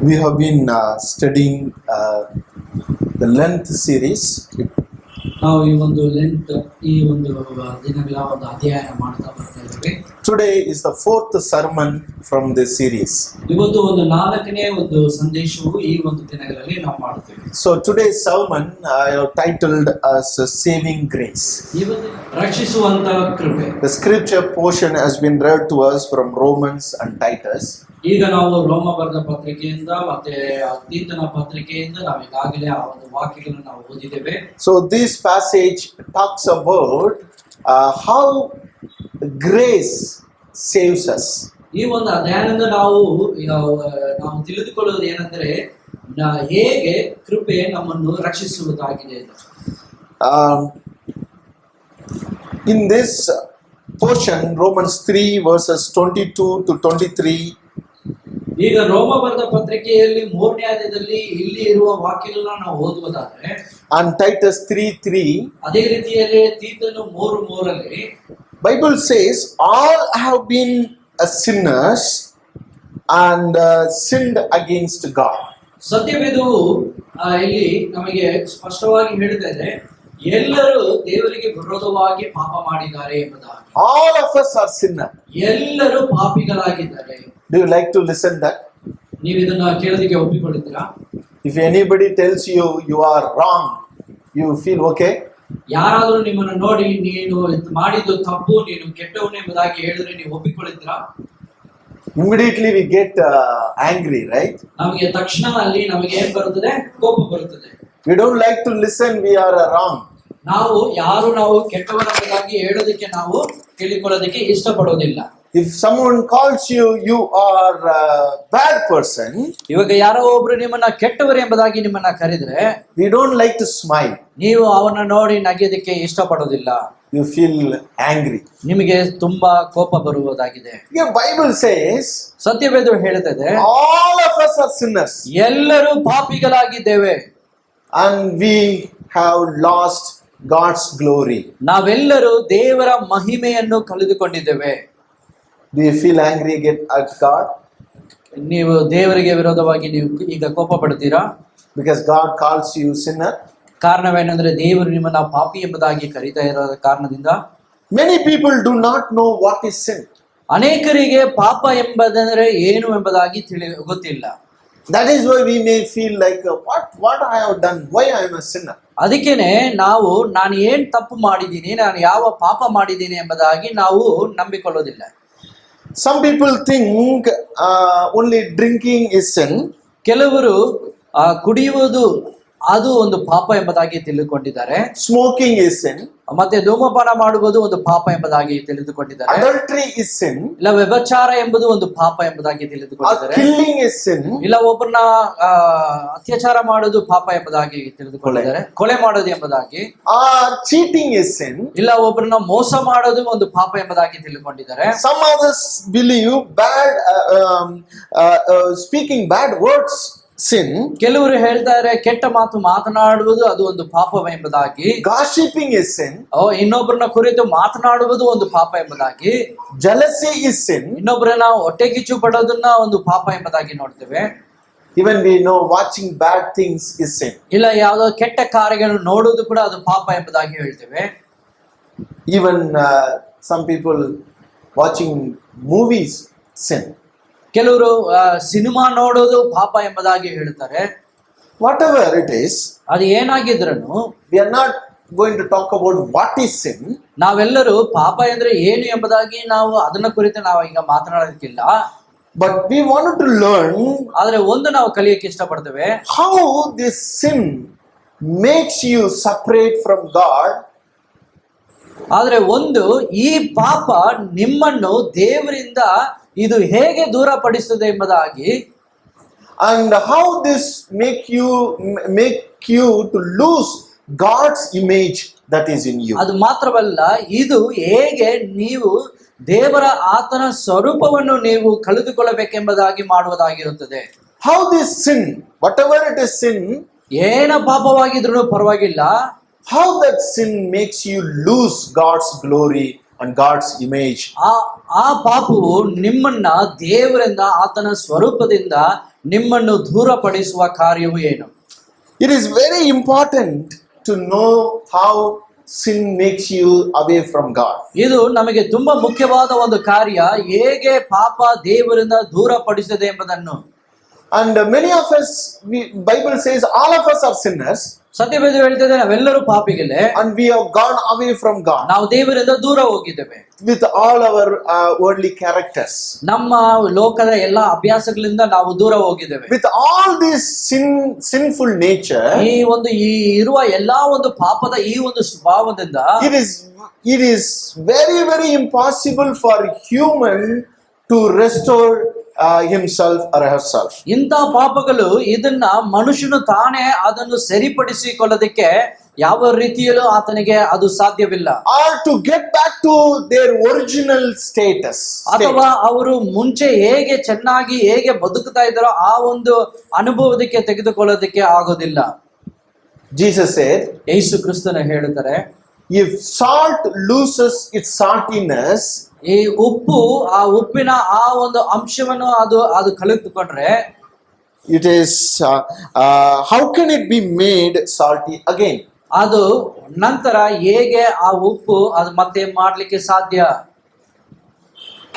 We have been studying the Lent series. ನಾವು ಈ ಒಂದು ಲೆಂಟ್ ಈ ಒಂದು ದಿನಗಳ ಒಂದು ಅಧ್ಯಯನ ಮಾಡ್ತಾ ಬರ್ತಾ ಇದ್ದೀವಿ. Today is the fourth sermon from this series. ಇವತ್ತು ಒಂದು ನಾಲ್ಕನೇ ಒಂದು ಸಂದೇಶವು ಈ ಒಂದು ದಿನಗಳಲ್ಲಿ ನಾವು ಮಾಡುತ್ತೇವೆ. So today's sermon I have titled as Saving Grace. ಇವತ್ತು ರಕ್ಷಿಸುವಂತ ಕೃಪೆ. The scripture portion has been read to us from Romans and Titus. ಈಗ ನಾವು ರೋಮ ಬರೆದ ಪತ್ರಿಕೆಯಿಂದ ಮತ್ತೆ ತೀತನ ಪತ್ರಿಕೆಯಿಂದ ನಾವು ಈಗಾಗಲೇ ಆ ಒಂದು ವಾಕ್ಯಗಳನ್ನು ನಾವು ಓದಿದ್ದೇವೆ. So this passage talks about how grace saves us. ಈ ಒಂದು ಅಧ್ಯಯನದಿಂದ ನಾವು ತಿಳಿದುಕೊಳ್ಳುವುದು ಏನಂದ್ರೆ ಹೇಗೆ ಕೃಪೆ ನಮ್ಮನ್ನು ರಕ್ಷಿಸುವುದಾಗಿದೆ. In this portion, Romans 3 verses 22 to 23. ಈಗ ರೋಮ ಬರೆದ ಪತ್ರಿಕೆಯಲ್ಲಿ 3ನೇ ಅಧ್ಯಾಯದಲ್ಲಿ ಇಲ್ಲಿ ಇರುವ ವಾಕ್ಯಗಳನ್ನ ನಾವು ಓದುವುದಾದ್ರೆ and Titus 3:3 ಅದೇ ರೀತಿಯಲ್ಲಿ ತೀತನು 3:3 Bible says all have been sinners and sinned against God. ಸತ್ಯವೇದವು ಇಲ್ಲಿ ನಮಗೆ ಸ್ಪಷ್ಟವಾಗಿ ಹೇಳ್ತಾ ಇದೆ, ಎಲ್ಲರೂ ದೇವರಿಗೆ ವಿರೋಧವಾಗಿ ಪಾಪ ಮಾಡಿದ್ದಾರೆ ಎಂಬುದಾಗಿ. All of us are sinners. ಎಲ್ಲರೂ ಪಾಪಿಗಳಾಗಿದ್ದಾರೆ. Do you like to listen that? ನೀವು ಇದನ್ನ ಕೇಳೋದಕ್ಕೆ ಒಪ್ಪಿಕೊಳ್ಳುತ್ತೀರಾ? If anybody tells you you are wrong, you feel okay? ಯಾರಾದರೂ ನಿಮ್ಮನ್ನು ನೋಡಿ ನೀನು ಮಾಡಿದ್ದು ತಪ್ಪು, ನೀನು ಕೆಟ್ಟವನು ಎಂಬುದಾಗಿ ಹೇಳಿದ್ರೆ ನೀವು ಒಪ್ಪಿಕೊಳ್ಳುತ್ತೀರಾ? Immediately we get angry, right? ನಮಗೆ ತಕ್ಷಣ ಅಲ್ಲಿ ನಮಗೆ ಏನ್ ಬರುತ್ತದೆ? ಕೋಪ ಬರುತ್ತದೆ. We don't like to listen we are wrong. ನಾವು ಕೆಟ್ಟವರಾಗಿ ಹೇಳೋದಕ್ಕೆ ನಾವು ಕೇಳಿಕೊಳ್ಳೋದಕ್ಕೆ ಇಷ್ಟಪಡೋದಿಲ್ಲ. If someone calls you you are a bad person, ಇವಾಗ ಯಾರೋ ಒಬ್ರು ನಿಮ್ಮನ್ನ ಕೆಟ್ಟವರು ಎಂಬುದಾಗಿ ನಿಮ್ಮನ್ನ ಕರೆದ್ರೆ we don't like to smile. ನೀವು ಅವನ್ನ ನೋಡಿ ನಗೆಯೋದಕ್ಕೆ ಇಷ್ಟಪಡೋದಿಲ್ಲ. You feel angry. ನಿಮಗೆ ತುಂಬಾ ಕೋಪ ಬರುವುದಾಗಿದೆ. The Bible says ಸತ್ಯವೇದ ಹೇಳುತ್ತದೆ, all of us are sinners ಎಲ್ಲರೂ ಪಾಪಿಗಳಾಗಿದ್ದೇವೆ and we have lost God's glory. ನಾವೆಲ್ಲರೂ ದೇವರ ಮಹಿಮೆಯನ್ನು ಕಳೆದುಕೊಂಡಿದ್ದೇವೆ. Do you feel angry at God? ನೀವು ದೇವರಿಗೆ ವಿರೋಧವಾಗಿ ನೀವು ಈಗ ಕೋಪ ಪಡ್ತೀರಾ? Because God calls you sinner. ಕಾರಣವೇನೆಂದ್ರೆ ದೇವರು ನಿಮ್ಮನ್ನ ಪಾಪಿ ಎಂಬುದಾಗಿ ಕರೀತಾ ಇರೋ ಕಾರಣದಿಂದ. Many people do not know what is sin. ಅನೇಕರಿಗೆ ಪಾಪ ಎಂಬುದಂದ್ರೆ ಏನು ಎಂಬುದಾಗಿ ಗೊತ್ತಿಲ್ಲ. That is why we may feel like what I have done, why I am a sinner. ಅದಕ್ಕೇನೆ ನಾನು ಏನ್ ತಪ್ಪು ಮಾಡಿದ್ದೀನಿ, ನಾನು ಯಾವ ಪಾಪ ಮಾಡಿದ್ದೀನಿ ಎಂಬುದಾಗಿ ನಾವು ನಂಬಿಕೊಳ್ಳೋದಿಲ್ಲ. Some people think only drinking is sin. ಕೆಲವರು ಕುಡಿಯುವುದು ಅದು ಒಂದು ಪಾಪ ಎಂಬುದಾಗಿ ತಿಳಿದುಕೊಂಡಿದ್ದಾರೆ. Smoking is sin. ಮತ್ತೆ ಧೂಮಪಾನ ಮಾಡುವುದು ಒಂದು ಪಾಪ ಎಂಬುದಾಗಿ ತಿಳಿದುಕೊಂಡಿದ್ದಾರೆ. Adultery is sin. ಇಲ್ಲ ವ್ಯಭಿಚಾರ ಎಂಬುದು ಒಂದು ಪಾಪ ಎಂಬುದಾಗಿ ತಿಳಿದುಕೊಂಡಿದ್ದಾರೆ. Killing is sin. ಇಲ್ಲ ಒಬ್ಬರನ್ನ ಅತ್ಯಾಚಾರ ಮಾಡೋದು ಪಾಪ ಎಂಬುದಾಗಿ ತಿಳಿದುಕೊಂಡಿದ್ದಾರೆ. ಕೊಲೆ ಮಾಡೋದು ಎಂಬುದಾಗಿ. Cheating is sin. ಇಲ್ಲ ಒಬ್ಬರನ್ನ ಮೋಸ ಮಾಡೋದು ಒಂದು ಪಾಪ ಎಂಬುದಾಗಿ ತಿಳಿದುಕೊಂಡಿದ್ದಾರೆ. Some others believe speaking bad words sin. ಕೆಲವರು ಹೇಳ್ತಾರೆ ಕೆಟ್ಟ ಮಾತು ಮಾತನಾಡುವುದು ಅದು ಒಂದು ಪಾಪ ಎಂಬುದಾಗಿ. Gossiping is sin. ಇನ್ನೊಬ್ಬರನ್ನ ಕುರಿತು ಮಾತನಾಡುವುದು ಒಂದು ಪಾಪ ಎಂಬುದಾಗಿ. Jealousy is sin. ಇನ್ನೊಬ್ಬರನ್ನ ಹೊಟ್ಟೆಕಿಚ್ಚು ಪಡೋದನ್ನ ಒಂದು ಪಾಪ ಎಂಬುದಾಗಿ ನೋಡ್ತೇವೆ. Even we know watching bad things is sin. ಇಲ್ಲ ಯಾವುದೋ ಕೆಟ್ಟ ಕಾರ್ಯಗಳನ್ನು ನೋಡುವುದು ಕೂಡ ಅದು ಪಾಪ ಎಂಬುದಾಗಿ ಹೇಳ್ತೇವೆ. Even some people watching movies sin. ಕೆಲವರು ಸಿನಿಮಾ ನೋಡೋದು ಪಾಪ ಎಂಬುದಾಗಿ ಹೇಳ್ತಾರೆ. Whatever it is, ಅದು ಏನಾಗಿದ್ರೂ we are not going to talk about what is sin. ನಾವೆಲ್ಲರೂ ಪಾಪ ಅಂದ್ರೆ ಏನು ಎಂಬುದಾಗಿ ನಾವು ಅದನ್ನ ಕುರಿತು ನಾವು ಈಗ ಮಾತನಾಡೋದಕ್ಕಿಲ್ಲ. But we wanted to learn ಆದ್ರೆ ಒಂದು ನಾವು ಕಲಿಯಕ್ಕೆ ಇಷ್ಟಪಡ್ತೇವೆ, how this sin makes you separate from God. ಆದ್ರೆ ಒಂದು ಈ ಪಾಪ ನಿಮ್ಮನ್ನು ದೇವರಿಂದ ಇದು ಹೇಗೆ ದೂರಪಡಿಸುತ್ತದೆ ಎಂಬುದಾಗಿ, and how this make you to lose God's image that is in you. ಅದು ಮಾತ್ರವಲ್ಲ, ಇದು ಹೇಗೆ ನೀವು ದೇವರ ಆತನ ಸ್ವರೂಪವನ್ನು ನೀವು ಕಳೆದುಕೊಳ್ಳಬೇಕೆಂಬುದಾಗಿ ಮಾಡುವುದಾಗಿರುತ್ತದೆ. How this sin, whatever it is sin, ಏನ ಪಾಪವಾಗಿದ್ರೂ ಪರವಾಗಿಲ್ಲ, how that sin makes you lose God's glory and God's image. ಆ ಪಾಪವು ನಿಮ್ಮನ್ನ ದೇವರಿಂದ ಆತನ ಸ್ವರೂಪದಿಂದ ನಿಮ್ಮನ್ನು ದೂರಪಡಿಸುವ ಕಾರ್ಯವು ಏನು? It is very important to know how sin makes you away from God. ಇದು ನಮಗೆ ತುಂಬಾ ಮುಖ್ಯವಾದ ಒಂದು ಕಾರ್ಯ, ಹೇಗೆ ಪಾಪ ದೇವರಿಂದ ದೂರಪಡಿಸಿದೆ ಎಂಬುದನ್ನು. And many of us, Bible says all of us are sinners. ಸತ್ಯವೇದ ಹೇಳ್ತದೆ ನಾವೆಲ್ಲರೂ ಪಾಪಿಗಳೇ, and we have gone away from God ನಾವು ದೇವರಿಂದ ದೂರ ಹೋಗಿದ್ದೇವೆ. with all our worldly characters, ನಮ್ಮ ಲೋಕದ ಎಲ್ಲಾ ಅಭ್ಯಾಸಗಳಿಂದ ನಾವು ದೂರ ಹೋಗಿದ್ದೇವೆ. with all this sinful nature. ಈ ಇರುವ ಎಲ್ಲಾ ಒಂದು ಪಾಪದ ಈ ಒಂದು ಸ್ವಭಾವದಿಂದ it is very very impossible for human to restore himself or herself. ಇಂಥ ಪಾಪಗಳು ಇದನ್ನ ಮನುಷ್ಯನು ತಾನೇ ಅದನ್ನು ಸರಿಪಡಿಸಿಕೊಳ್ಳೋದಕ್ಕೆ ಯಾವ ರೀತಿಯಲ್ಲೂ ಆತನಿಗೆ ಅದು ಸಾಧ್ಯವಿಲ್ಲ. Or to get back to their original status. ಅಥವಾ ಅವರು ಮುಂಚೆ ಹೇಗೆ ಬದುಕುತ್ತಾ ಇದ್ದಾರೋ ಆ ಒಂದು ಅನುಭವದಕ್ಕೆ ತೆಗೆದುಕೊಳ್ಳೋದಕ್ಕೆ ಆಗೋದಿಲ್ಲ. Jesus said, ಯೇಸು ಕ್ರಿಸ್ತನು ಹೇಳುತ್ತಾರೆ, if salt loses its saltiness, ಈ ಉಪ್ಪು ಆ ಉಪ್ಪಿನ ಆ ಒಂದು ಅಂಶವನ್ನು ಅದು ಕಳೆದುಕೊಂಡ್ರೆ, it is how can it be made salty again? ಅದು ನಂತರ ಹೇಗೆ ಆ ಉಪ್ಪು ಅದು ಮತ್ತೆ ಮಾಡ್ಲಿಕ್ಕೆ ಸಾಧ್ಯ?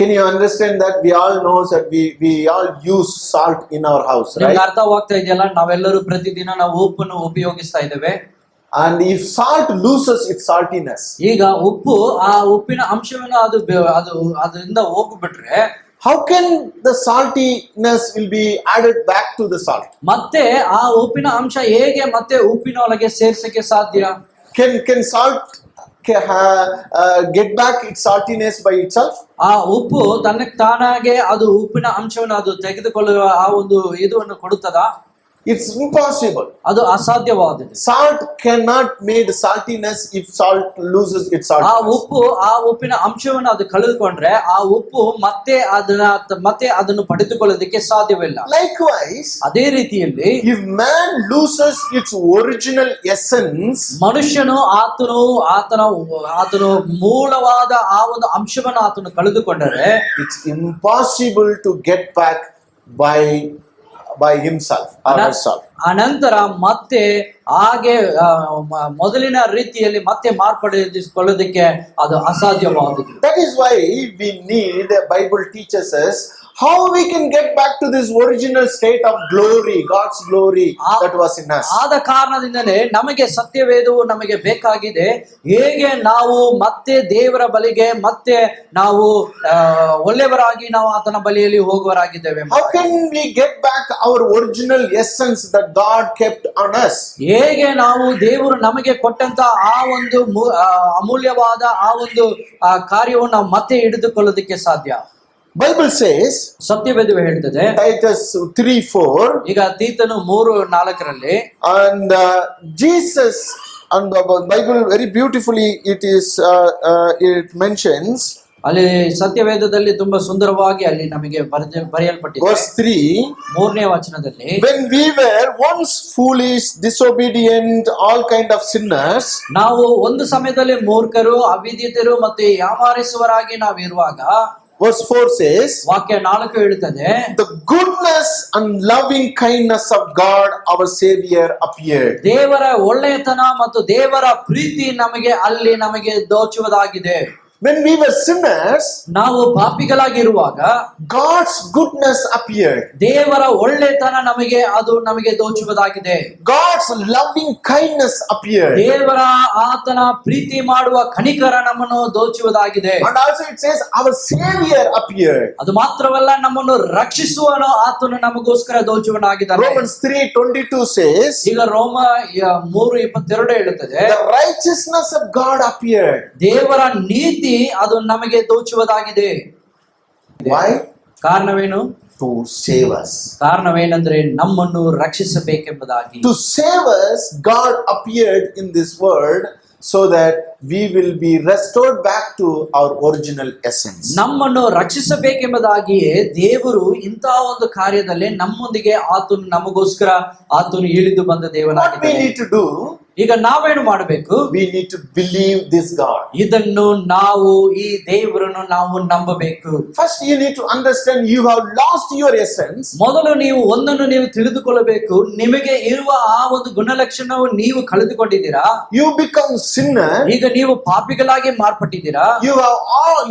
Can you understand that? We all know that we all use salt in our house, right? ಅರ್ಥವಾಗ್ತಾ ಇದೆಯಲ್ಲ, ನಾವೆಲ್ಲರೂ ಪ್ರತಿದಿನ ನಾವು ಉಪ್ಪನ್ನು ಉಪಯೋಗಿಸ್ತಾ ಇದ್ದೇವೆ. And if salt loses its saltiness, ಈಗ ಉಪ್ಪು ಆ ಉಪ್ಪಿನ ಅಂಶವನ್ನು ಅದರಿಂದ ಹೋಗ್ಬಿಟ್ರೆ, how can the saltiness will be added back to the salt? ಮತ್ತೆ ಆ ಉಪ್ಪಿನ ಅಂಶ ಹೇಗೆ ಮತ್ತೆ ಉಪ್ಪಿನ ಒಳಗೆ ಸೇರ್ಸಕ್ಕೆ ಸಾಧ್ಯ? Can salt get back its saltiness by itself? ಆ ಉಪ್ಪು ತನ್ನಕ್ಕೆ ತಾನಾಗೆ ಅದು ಉಪ್ಪಿನ ಅಂಶವನ್ನು ಅದು ತೆಗೆದುಕೊಳ್ಳುವ ಆ ಒಂದು ಇದನ್ನು ಕೊಡುತ್ತದಾ? It's impossible. ಅದು ಅಸಾಧ್ಯವಾದದ್ದು. Salt cannot make saltiness if salt loses its ಆ saltiness. ಉಪ್ಪಿನ ಅಂಶವನ್ನು ಅದು ಕಳೆದುಕೊಂಡ್ರೆ ಆ ಉಪ್ಪು ಮತ್ತೆ ಅದನ್ನು ಪಡೆದುಕೊಳ್ಳೋದಕ್ಕೆ ಸಾಧ್ಯವಿಲ್ಲ. Likewise, ಅದೇ ರೀತಿಯಲ್ಲಿ if man loses its original essence, ಮನುಷ್ಯನು ಆತನು ಮೂಲವಾದ ಆ ಒಂದು ಅಂಶವನ್ನು ಆತನು ಕಳೆದುಕೊಂಡರೆ, it's impossible to get back by himself or herself. ಅನಂತರ ಮತ್ತೆ ಹಾಗೆ ಮೊದಲಿನ ರೀತಿಯಲ್ಲಿ ಮತ್ತೆ ಮಾರ್ಪಡಿಸಿಕೊಳ್ಳೋದಕ್ಕೆ ಅದು ಅಸಾಧ್ಯವಾದದ್ದು. That is why we need, Bible teaches us how we can get back to this original state of glory, God's glory that was in us. ಆದ ಕಾರಣದಿಂದಲೇ ನಮಗೆ ಸತ್ಯವೇದವು ನಮಗೆ ಬೇಕಾಗಿದೆ. ಹೇಗೆ ನಾವು ಮತ್ತೆ ದೇವರ ಬಳಿಗೆ ಮತ್ತೆ ನಾವು ಒಳ್ಳೆಯವರಾಗಿ ನಾವು ಆತನ ಬಳಿಯಲ್ಲಿ ಹೋಗುವರಾಗಿದ್ದೇವೆ. How can we get back our original essence that God kept on us? ಹೇಗೆ ನಾವು ದೇವರು ನಮಗೆ ಕೊಟ್ಟಂತ ಆ ಒಂದು ಅಮೂಲ್ಯವಾದ ಆ ಒಂದು ಕಾರ್ಯವನ್ನು ನಾವು ಮತ್ತೆ ಹಿಡಿದುಕೊಳ್ಳೋದಕ್ಕೆ ಸಾಧ್ಯ? Bible says, ಸತ್ಯವೇದವು ಹೇಳ್ತದೆ, Titus 3:4, ಈಗ ತೀತನು 3:4 and Jesus, and the Bible very beautifully it mentions, ಅಲ್ಲಿ ಸತ್ಯವೇದದಲ್ಲಿ ತುಂಬಾ ಸುಂದರವಾಗಿ ಅಲ್ಲಿ ನಮಗೆ ಬರೆಯಲ್ಪಟ್ಟಿದೆ. verse 3, 3ನೇ ವಚನದಲ್ಲಿ, when we were once foolish, disobedient, all kind of sinners, ನಾವು ಒಂದು ಸಮಯದಲ್ಲಿ ಮೂರ್ಖರು, ಅವಿದ್ಯತರು ಮತ್ತು ಯಾಮಾರಿಸುವರಾಗಿ ನಾವಿರುವಾಗ, verse 4 says, ವಾಕ್ಯ 4 ಹೇಳುತ್ತದೆ, the goodness and loving kindness of God our Savior appeared. ದೇವರ ಒಳ್ಳೆಯತನ ಮತ್ತು ದೇವರ ಪ್ರೀತಿ ನಮಗೆ ದೋಚುವುದಾಗಿದೆ. When we were sinners, ನಾವು ಪಾಪಿಗಳಾಗಿರುವಾಗ God's goodness appeared. ದೇವರ ಒಳ್ಳೆತನ ನಮಗೆ ದೋಚುವುದಾಗಿದೆ. God's loving kindness appeared. ದೇವರ ಆತನ ಪ್ರೀತಿ ಮಾಡುವ ಕನಿಕರ ನಮ್ಮನ್ನು ದೋಚುವುದಾಗಿದೆ. And also it says our Savior appeared. ಅದು ಮಾತ್ರವಲ್ಲ, ನಮ್ಮನ್ನು ರಕ್ಷಿಸುವನು ಆತನು ನಮಗೋಸ್ಕರ ದೋಚುವನಾಗಿದ್ದಾನೆ. Romans 3:22 says, ಈಗ ರೋಮ 3:22 ಹೇಳುತ್ತದೆ, the righteousness of God appeared. ದೇವರ ನೀತಿ ಅದು ನಮಗೆ ದೋಚುವುದಾಗಿದೆ. Why? ಕಾರಣವೇನು? To save us. ಕಾರಣವೇನೆಂದ್ರೆ ನಮ್ಮನ್ನು ರಕ್ಷಿಸಬೇಕೆಂಬುದಾಗಿ. To save us, God appeared in this world so that we will be restored back to our original essence. ನಮ್ಮನ್ನು ರಕ್ಷಿಸಬೇಕೆಂಬುದಾಗಿಯೇ ದೇವರು ಇಂತಹ ಒಂದು ಕಾರ್ಯದಲ್ಲಿ ನಮ್ಮೊಂದಿಗೆ ನಮಗೋಸ್ಕರ ಆತನು ಇಳಿದು ಬಂದ What we ದೇವನಾಗಿದ್ದಾನೆ. need to do? ಈಗ ನಾವೇನು ಮಾಡಬೇಕು? We need to believe this God. ಇದನ್ನು ನಾವು ಈ ದೇವರನ್ನು ನಾವು ನಂಬಬೇಕು. First, you need to understand you have lost your essence. ಮೊದಲು ನೀವು ಒಂದನ್ನು ನೀವು ತಿಳಿದುಕೊಳ್ಳಬೇಕು, ನಿಮಗೆ ಇರುವ ಆ ಒಂದು ಗುಣಲಕ್ಷಣವು ನೀವು ಕಳೆದುಕೊಂಡಿದ್ದೀರಾ. You become sinner. ಈಗ ನೀವು ಪಾಪಿಗಳಾಗಿ ಮಾರ್ಪಟ್ಟಿದ್ದೀರಾ.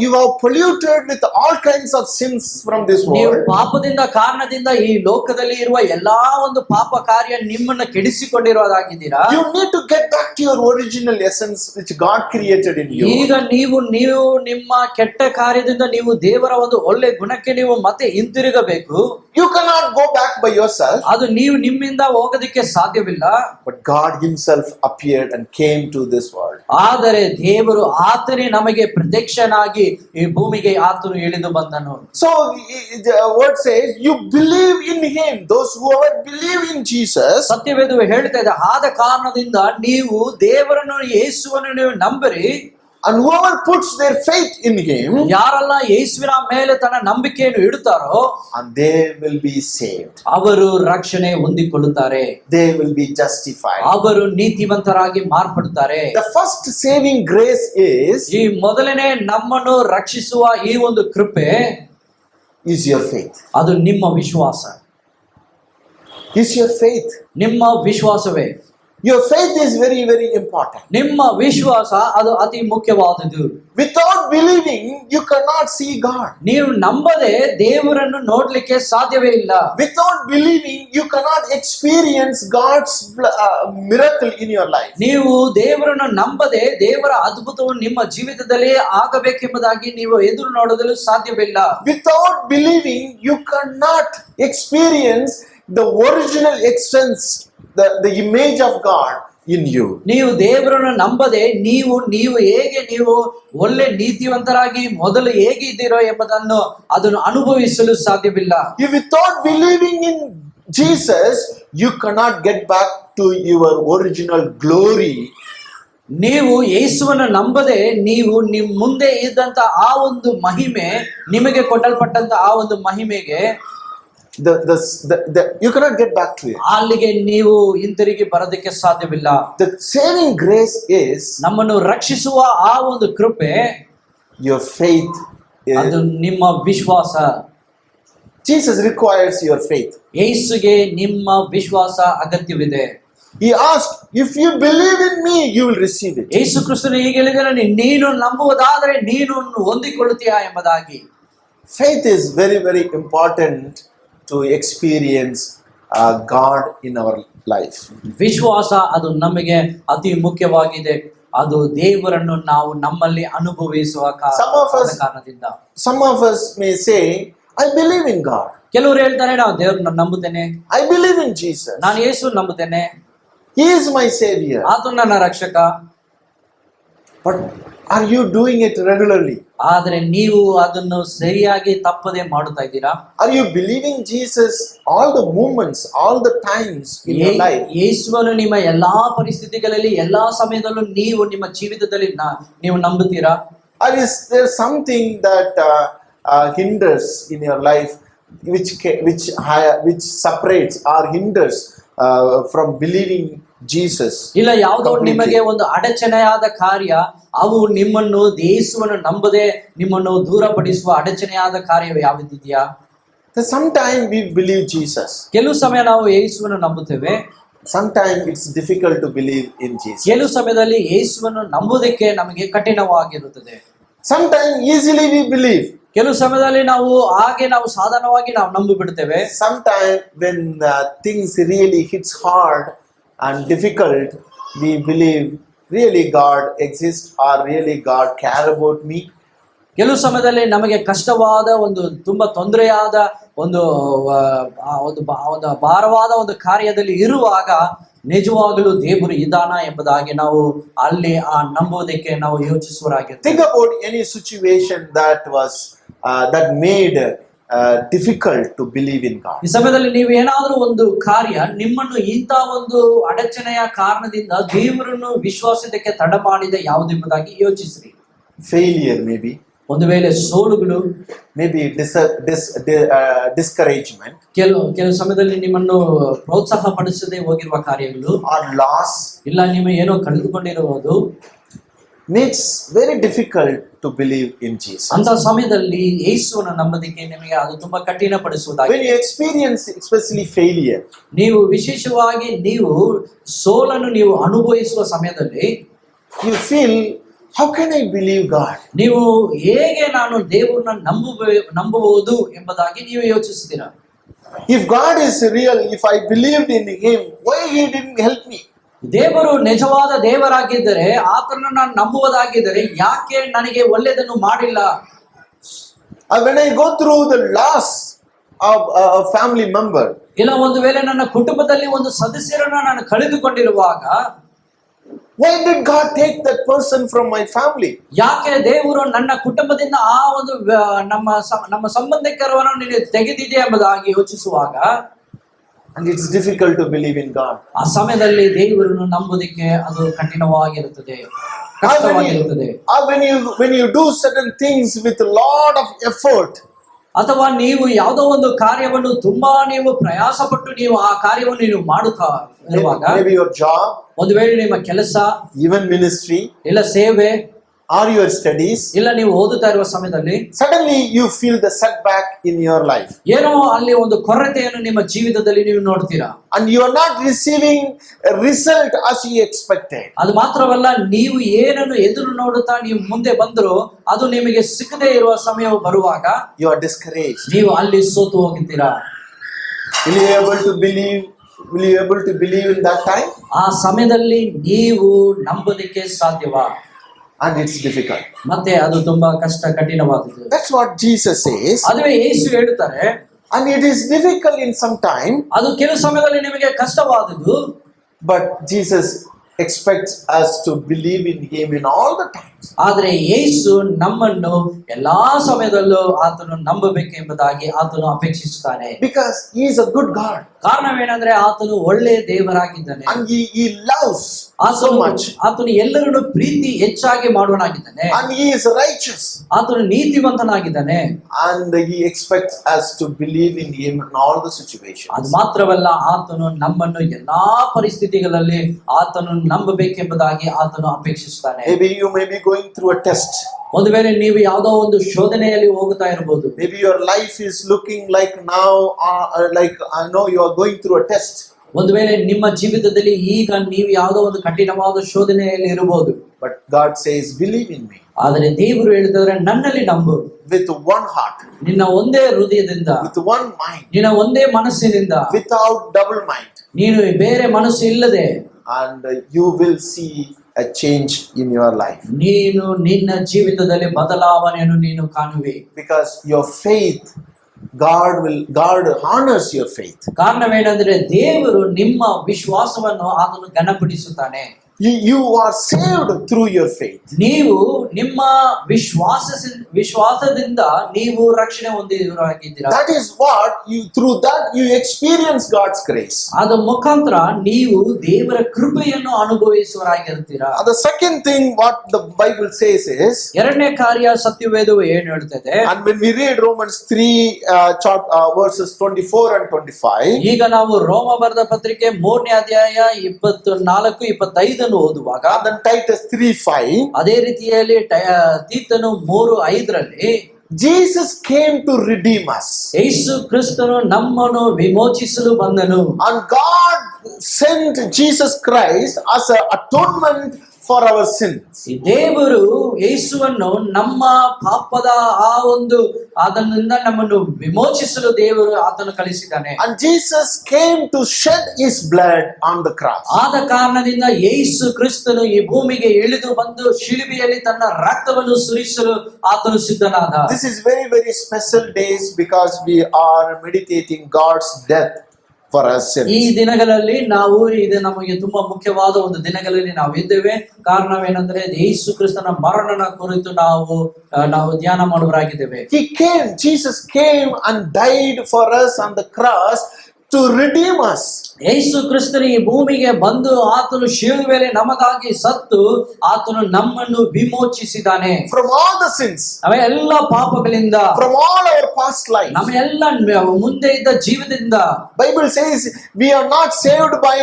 You have polluted with all kinds of sins from this ನೀವು world. ಪಾಪದಿಂದ ಕಾರಣದಿಂದ ಈ ಲೋಕದಲ್ಲಿ ಇರುವ ಎಲ್ಲಾ ಒಂದು ಪಾಪ ಕಾರ್ಯ ನಿಮ್ಮನ್ನ ಕೆಡಿಸಿಕೊಂಡಿರೋದಾಗಿದ್ದೀರಾ. You need to get back to your original essence which God created in you. ಈಗ ನೀವು ನಿಮ್ಮ ಕೆಟ್ಟ ಕಾರ್ಯದಿಂದ ನೀವು ದೇವರ ಒಂದು ಒಳ್ಳೆ ಗುಣಕ್ಕೆ ನೀವು ಮತ್ತೆ ಹಿಂತಿರುಗಬೇಕು. You cannot go back by yourself. ಅದು ನೀವು ನಿಮ್ಮಿಂದ ಹೋಗೋದಕ್ಕೆ ಸಾಧ್ಯವಿಲ್ಲ. But God himself appeared and came to this world. ಆದರೆ ದೇವರು ಆತನೇ ನಮಗೆ ಪ್ರತ್ಯಕ್ಷನಾಗಿ ಈ ಭೂಮಿಗೆ ಆತನು ಇಳಿದು ಬಂದನು. So the word says, you believe in him. Those who believe in Jesus. ಸತ್ಯವೇದವು ಹೇಳ್ತಾ ಇದೆ, ಆದ ಕಾರಣದಿಂದ ನೀವು ದೇವರನ್ನು ಯೇಸುವನ್ನು ನೀವು ನಂಬಿರಿ. And whoever puts their faith in him, ಯಾರೆಲ್ಲ ಯೇಸುವಿನ ಮೇಲೆ ತನ್ನ ನಂಬಿಕೆಯನ್ನು ಇಡುತ್ತಾರೋ, and they will be saved. ಅವರು ರಕ್ಷಣೆ ಹೊಂದಿಕೊಳ್ಳುತ್ತಾರೆ. They will be justified. ಅವರು ನೀತಿವಂತರಾಗಿ ಮಾರ್ಪಡುತ್ತಾರೆ. The first saving grace is ಮೊದಲನೇ ನಮ್ಮನ್ನು ರಕ್ಷಿಸುವ ಈ ಒಂದು ಕೃಪೆ your faith. ಅದು ನಿಮ್ಮ ವಿಶ್ವಾಸ. Is your faith. ನಿಮ್ಮ ವಿಶ್ವಾಸವೇ. Your faith is very, very important. ನಿಮ್ಮ ವಿಶ್ವಾಸ ಅದು ಅತಿ ಮುಖ್ಯವಾದುದು. Without believing, you cannot see God. ನೀವು ನಂಬದೆ ದೇವರನ್ನು ನೋಡ್ಲಿಕ್ಕೆ ಸಾಧ್ಯವೇ ಇಲ್ಲ. Without believing, you cannot experience God's miracle in your life. ನೀವು ದೇವರನ್ನು ನಂಬದೆ ದೇವರ ಅದ್ಭುತವನ್ನು ನಿಮ್ಮ ಜೀವಿತದಲ್ಲಿ ಆಗಬೇಕೆಂಬುದಾಗಿ ನೀವು ಎದುರು ನೋಡಲು ಸಾಧ್ಯವಿಲ್ಲ. Without believing, you cannot experience the original essence, the image of God in you. ನೀವು ದೇವರನ್ನು ನಂಬದೆ ನೀವು ಹೇಗೆ ನೀವು ಒಳ್ಳೆ ನೀತಿವಂತರಾಗಿ ಮೊದಲು ಹೇಗಿದ್ದೀರೋ ಎಂಬುದನ್ನು ಅದನ್ನು ಅನುಭವಿಸಲು ಸಾಧ್ಯವಿಲ್ಲ. Without believing in Jesus, you cannot get back to your original glory. ನೀವು ಯೇಸುವನ್ನು ನಂಬದೆ ನೀವು ನಿಮ್ಮ ಮುಂದೆ ಇದ್ದಂತ ಆ ಒಂದು ಮಹಿಮೆ, ನಿಮಗೆ ಕೊಟ್ಟಲ್ಪಟ್ಟಂತ ಆ ಒಂದು ಮಹಿಮೆಗೆ you cannot get back to it. ಅಲ್ಲಿಗೆ ನೀವು ಹಿಂತಿರುಗಿ ಬರೋದಕ್ಕೆ ಸಾಧ್ಯವಿಲ್ಲ. The saving grace is ನಮ್ಮನ್ನು ರಕ್ಷಿಸುವ ಆ ಒಂದು ಕೃಪೆ, your faith. ಅದು ನಿಮ್ಮ ವಿಶ್ವಾಸ. Jesus requires your faith. ಯೇಸುಗೆ ನಿಮ್ಮ ವಿಶ್ವಾಸ ಅಗತ್ಯವಿದೆ. He asked, if you believe in me, you will receive it. ಯೇಸು ಕ್ರಿಸ್ತನು ಹೀಗೆ ಹೇಳಿದನು, ನೀನು ನಂಬುವುದಾದರೆ ನೀನು ಹೊಂದಿಕೊಳ್ಳುತ್ತೀಯಾ ಎಂಬುದಾಗಿ. Faith is very, very important to experience God in our life. ವಿಶ್ವಾಸ ಅದು ನಮಗೆ ಅತಿ ಮುಖ್ಯವಾಗಿದೆ. ಅದು ದೇವರನ್ನು ನಾವು ನಮ್ಮಲ್ಲಿ ಅನುಭವಿಸುವ ಕಾರಣದಿಂದ. Some of us may say, I believe in God. ಕೆಲವರು ಹೇಳ್ತಾರೆ, ನಾವು ದೇವರನ್ನು ನಂಬುತ್ತೇನೆ, I believe in Jesus. ನಾನು ಯೇಸು ನಂಬುತ್ತೇನೆ, He is my savior. ಆತನು ನನ್ನ ರಕ್ಷಕ. But are you doing it regularly? ಆದರೆ ನೀವು ಅದನ್ನು ಸರಿಯಾಗಿ ತಪ್ಪದೆ ಮಾಡುತ್ತಾ ಇದ್ದೀರಾ? Are you believing Jesus all the moments, all the times in your life? ಯೇಸುವನ್ನು ನಿಮ್ಮ ಎಲ್ಲಾ ಪರಿಸ್ಥಿತಿಗಳಲ್ಲಿ ಎಲ್ಲಾ ಸಮಯದಲ್ಲೂ ನೀವು ನಿಮ್ಮ ಜೀವಿತದಲ್ಲಿ ನೀವು ನಂಬುತ್ತೀರಾ? Or is there something that hinders in your life, which separates or hinders from believing Jesus? ಇಲ್ಲ, ಯಾವುದೋ ನಿಮಗೆ ಒಂದು ಅಡಚಣೆಯಾದ ಕಾರ್ಯ, ಅವು ನಿಮ್ಮನ್ನು ಯೇಸುವನ್ನು ನಂಬದೆ ನಿಮ್ಮನ್ನು ದೂರಪಡಿಸುವ ಅಡಚಣೆಯಾದ ಕಾರ್ಯ ಯಾವುದಿದೆಯಾ? Sometimes we believe Jesus. ಕೆಲವು ಸಮಯ ನಾವು ಯೇಸುವನ್ನು ನಂಬುತ್ತೇವೆ. Sometimes it's difficult to believe in Jesus. ಕೆಲವು ಸಮಯದಲ್ಲಿ ಯೇಸುವನ್ನು ನಂಬುವುದಕ್ಕೆ ನಮಗೆ ಕಠಿಣವಾಗಿರುತ್ತದೆ. Sometimes easily we believe. ಕೆಲವು ಸಮಯದಲ್ಲಿ ನಾವು ಸಾಧಾರಣವಾಗಿ ನಾವು ನಂಬಿ ಬಿಡ್ತೇವೆ. Sometimes when things really hits hard and difficult, we believe really God exists or really God care about me. ಕೆಲವು ಸಮಯದಲ್ಲಿ ನಮಗೆ ಕಷ್ಟವಾದ ಒಂದು ತುಂಬಾ ತೊಂದರೆಯಾದ ಒಂದು ಭಾರವಾದ ಒಂದು ಕಾರ್ಯದಲ್ಲಿ ಇರುವಾಗ ನಿಜವಾಗಲೂ ದೇವರು ಇದ್ದಾನ ಎಂಬುದಾಗಿ ನಾವು ಅಲ್ಲಿ ನಂಬುವುದಕ್ಕೆ ನಾವು ಯೋಚಿಸುವರಾಗಿರ್ತೀವಿ. Think about any situation that made difficult to believe in God. ಈ ಸಮಯದಲ್ಲಿ ನೀವು ಏನಾದರೂ ಒಂದು ಕಾರ್ಯ ನಿಮ್ಮನ್ನು ಇಂಥ ಒಂದು ಅಡಚಣೆಯ ಕಾರಣದಿಂದ ದೇವರನ್ನು ವಿಶ್ವಾಸಕ್ಕೆ ತಡ ಮಾಡಿದ ಯಾವುದು ಎಂಬುದಾಗಿ ಯೋಚಿಸ್ರಿ. Failure maybe. ಒಂದು ವೇಳೆ ಸೋಲುಗಳು, maybe discouragement, ಕೆಲವು ಸಮಯದಲ್ಲಿ ನಿಮ್ಮನ್ನು ಪ್ರೋತ್ಸಾಹ ಪಡಿಸದೆ ಹೋಗಿರುವ ಕಾರ್ಯಗಳು, or loss ಇಲ್ಲ ನಿಮ್ಮ ಏನೋ ಕಳೆದುಕೊಂಡಿರುವುದು makes very difficult to believe in Jesus. ಅಂತ ಸಮಯದಲ್ಲಿ ಯೇಸುವನ್ನು ನಂಬೋದಕ್ಕೆ ನಿಮಗೆ ಅದು ತುಂಬಾ ಕಠಿಣ ಪಡಿಸುವುದಾಗಿದೆ. When you experience especially failure, ನೀವು ವಿಶೇಷವಾಗಿ ನೀವು ಸೋಲನ್ನು ನೀವು ಅನುಭವಿಸುವ ಸಮಯದಲ್ಲಿ you feel, how can I believe God? ನೀವು ಹೇಗೆ ನಾನು ದೇವರನ್ನ ನಂಬಬಹುದು ಎಂಬುದಾಗಿ ನೀವು ಯೋಚಿಸುತ್ತೀರಾ. If God is real, if I believed in Him, why He didn't help me? ದೇವರು ನಿಜವಾದ ದೇವರಾಗಿದ್ದರೆ, ಆತನನ್ನು ನಾನು ನಂಬುವುದಾಗಿದ್ದರೆ ಯಾಕೆ ನನಗೆ ಒಳ್ಳೆಯದನ್ನು ಮಾಡಿಲ್ಲ? When I go through the loss of a family member, ಇಲ್ಲ ಒಂದು ವೇಳೆ ನನ್ನ ಕುಟುಂಬದಲ್ಲಿ ಒಂದು ಸದಸ್ಯರನ್ನ ನಾನು ಕಳೆದುಕೊಂಡಿರುವಾಗ, why did God take that person from my family? ಯಾಕೆ ದೇವರು ನನ್ನ ಕುಟುಂಬದಿಂದ ಆ ಒಂದು ನಮ್ಮ ಸಂಬಂಧಿಕರನ್ನು ನೀನು ತೆಗೆದಿದೆ ಎಂಬುದಾಗಿ ಯೋಚಿಸುವಾಗ, And it's difficult to believe in God. ಆ ಸಮಯದಲ್ಲಿ ದೇವರನ್ನು ನಂಬುವುದಕ್ಕೆ ಅದು ಕಠಿಣವಾಗಿರುತ್ತದೆ, ಕಷ್ಟವಾಗಿರುತ್ತದೆ. When you do certain things with a lot of effort, ಅಥವಾ ನೀವು ಯಾವುದೋ ಒಂದು ಕಾರ್ಯವನ್ನು ತುಂಬಾ ನೀವು ಪ್ರಯಾಸ ಪಟ್ಟು ನೀವು ಆ ಕಾರ್ಯವನ್ನು ನೀವು ಮಾಡುತ್ತಾ ಇರುವಾಗ, maybe your job, ಒಂದು ವೇಳೆ ನಿಮ್ಮ ಕೆಲಸ, even ministry, ಇಲ್ಲ ಸೇವೆ, or your studies, ಇಲ್ಲ ನೀವು ಓದುತ್ತಾ ಇರುವ ಸಮಯದಲ್ಲಿ suddenly you feel the setback in your life. ಏನೋ ಅಲ್ಲಿ ಒಂದು ಕೊರತೆಯನ್ನು ನಿಮ್ಮ ಜೀವಿತದಲ್ಲಿ ನೀವು ನೋಡ್ತೀರಾ. And you are not receiving a result as you expected. ಅದು ಮಾತ್ರವಲ್ಲ, ನೀವು ಏನನ್ನು ಎದುರು ನೋಡುತ್ತಾ ನೀವು ಮುಂದೆ ಬಂದರೂ ಅದು ನಿಮಗೆ ಸಿಕ್ಕದೇ ಇರುವ ಸಮಯ ಬರುವಾಗ You are discouraged. ನೀವು ಅಲ್ಲಿ ಸೋತು ಹೋಗಿದ್ದೀರಾ. Will you able to believe in that time? ಆ ಸಮಯದಲ್ಲಿ ನೀವು ನಂಬೋದಕ್ಕೆ ಸಾಧ್ಯವಾ? And it's difficult. ಮತ್ತೆ ಅದು ತುಂಬಾ ಕಠಿಣವಾದದ್ದು. That's what Jesus says. ಅದುವೇ ಯೇಸು ಹೇಳುತ್ತಾರೆ. And it is difficult in some time. ಅದು ಕೆಲವು ಸಮಯದಲ್ಲಿ ನಿಮಗೆ ಕಷ್ಟವಾದದ್ದು. But Jesus expects us to believe in Him in all the times. ಆದರೆ ಯೇಸು ನಮ್ಮನ್ನು ಎಲ್ಲಾ ಸಮಯದಲ್ಲೂ ಆತನು ನಂಬಬೇಕೆಂಬುದಾಗಿ ಆತನು ಅಪೇಕ್ಷಿಸುತ್ತಾನೆ. Because He is a good God. ಕಾರಣವೇನೆಂದ್ರೆ ಆತನು ಒಳ್ಳೆಯ ದೇವರಾಗಿದ್ದಾನೆ. And He loves so much. ಆತನು ಎಲ್ಲರನ್ನು ಪ್ರೀತಿ ಹೆಚ್ಚಾಗಿ ಮಾಡುವನಾಗಿದ್ದಾನೆ. And He is righteous. ಆತನು ನೀತಿವಂತನಾಗಿದ್ದಾನೆ. And He expects us to believe in Him in all the situations. ಅದು ಮಾತ್ರವಲ್ಲ, ಆತನು ನಮ್ಮನ್ನು ಎಲ್ಲಾ ಪರಿಸ್ಥಿತಿಗಳಲ್ಲಿ ಆತನು ನಂಬಬೇಕೆಂಬುದಾಗಿ ಆತನು ಅಪೇಕ್ಷಿಸುತ್ತಾನೆ. Maybe you may be going through a test. ಒಂದು ವೇಳೆ ನೀವು ಯಾವುದೋ ಒಂದು ಶೋಧನೆಯಲ್ಲಿ ಹೋಗುತ್ತಾ ಇರಬಹುದು. Maybe your life is looking like now, like I know you are going through a test. ಒಂದು ವೇಳೆ ನಿಮ್ಮ ಜೀವಿತದಲ್ಲಿ ಈಗ ನೀವು ಯಾವುದೋ ಒಂದು ಕಠಿಣವಾದ ಶೋಧನೆಯಲ್ಲಿ ಇರಬಹುದು. But God says, believe in me. ಆದರೆ ದೇವರು ಹೇಳಿದರೆ ನನ್ನಲ್ಲಿ ನಂಬು. With one heart. ನಿನ್ನ ಒಂದೇ ಹೃದಯದಿಂದ. With one mind. ನಿನ್ನ ಒಂದೇ ಮನಸ್ಸಿನಿಂದ. Without double mind. ನೀನು ಬೇರೆ ಮನಸ್ಸು ಇಲ್ಲದೆ. And you will see a change in your life. ನೀನು ನಿನ್ನ ಜೀವಿತದಲ್ಲಿ ಬದಲಾವಣೆಯನ್ನು ನೀನು ಕಾಣುವೆ. Because your faith, God honors your faith. ಕಾರಣವೇನೆಂದರೆ ದೇವರು ನಿಮ್ಮ ವಿಶ್ವಾಸವನ್ನು ಆತನು ಘನಪಡಿಸುತ್ತಾನೆ. You are saved through your faith. ನೀವು ನಿಮ್ಮ ವಿಶ್ವಾಸದಿಂದ ನೀವು ರಕ್ಷಣೆ ಹೊಂದಿದವರಾಗಿದ್ದೀರಾ. That is what through that you experience God's grace. ಅದರ ಮುಖಾಂತರ ನೀವು ದೇವರ ಕೃಪೆಯನ್ನು ಅನುಭವಿಸುವರಾಗಿರ್ತೀರಾ. The second thing what the Bible says is, ಎರಡನೇ ಕಾರ್ಯ ಸತ್ಯವೇದವು ಏನು ಹೇಳ್ತದೆ? and when we read Romans 3 verses 24 and 25, ಈಗ ನಾವು ರೋಮ ಬರೆದ ಪತ್ರಿಕೆ 3ನೇ ಅಧ್ಯಾಯ 24-25 ಓದುವಾಗ, then Titus 3:5, ಅದೇ ರೀತಿಯಲ್ಲಿ ತೀತನು 3:5 Jesus came to redeem us. ಯೇಸು ಕ್ರಿಸ್ತನು ನಮ್ಮನ್ನು ವಿಮೋಚಿಸಲು ಬಂದನು. And God sent Jesus Christ as an atonement for our sins. ಈ ದೇವರು ಯೇಸುವನ್ನು ನಮ್ಮ ಪಾಪದ ಅದನ್ನಿಂದ ನಮ್ಮನ್ನು ವಿಮೋಚಿಸಲು ದೇವರು ಆತನು ಕಳಿಸಿದ್ದಾನೆ. And Jesus came to shed His blood on the cross. ಆದ ಕಾರಣದಿಂದ ಯೇಸು ಕ್ರಿಸ್ತನು ಈ ಭೂಮಿಗೆ ಇಳಿದು ಬಂದು ಶಿಲುಬೆಯಲ್ಲಿ ತನ್ನ ರಕ್ತವನ್ನು ಸುರಿಸಲು ಆತನು ಸಿದ್ಧನಾದ. This is very, very special days because we are meditating God's death for our sins. ಈ ದಿನಗಳಲ್ಲಿ ನಾವು ಇದು ನಮಗೆ ತುಂಬಾ ಮುಖ್ಯವಾದ ಒಂದು ದಿನಗಳಲ್ಲಿ ನಾವು ಇದ್ದೇವೆ. ಕಾರಣವೇನೆಂದರೆ ಯೇಸು ಕ್ರಿಸ್ತನ ಮರಣನ ಕುರಿತು ನಾವು ಧ್ಯಾನ ಮಾಡುವರಾಗಿದ್ದೇವೆ. Jesus came and died for us on the cross to redeem us. ಯೇಸು ಕ್ರಿಸ್ತನು ಈ ಭೂಮಿಗೆ ಬಂದು ಆತನು ಶಿಲುಬೆಯಲ್ಲಿ ನಮಗಾಗಿ ಸತ್ತು ಆತನು ನಮ್ಮನ್ನು ವಿಮೋಚಿಸಿದ್ದಾನೆ From all the sins, ನಮ್ಮ ಎಲ್ಲ ಪಾಪಗಳಿಂದ, from all our past life. ನಮ್ಮ ಎಲ್ಲ ಮುಂದೆ ಇದ್ದ ಜೀವದಿಂದ. Bible says we are not saved by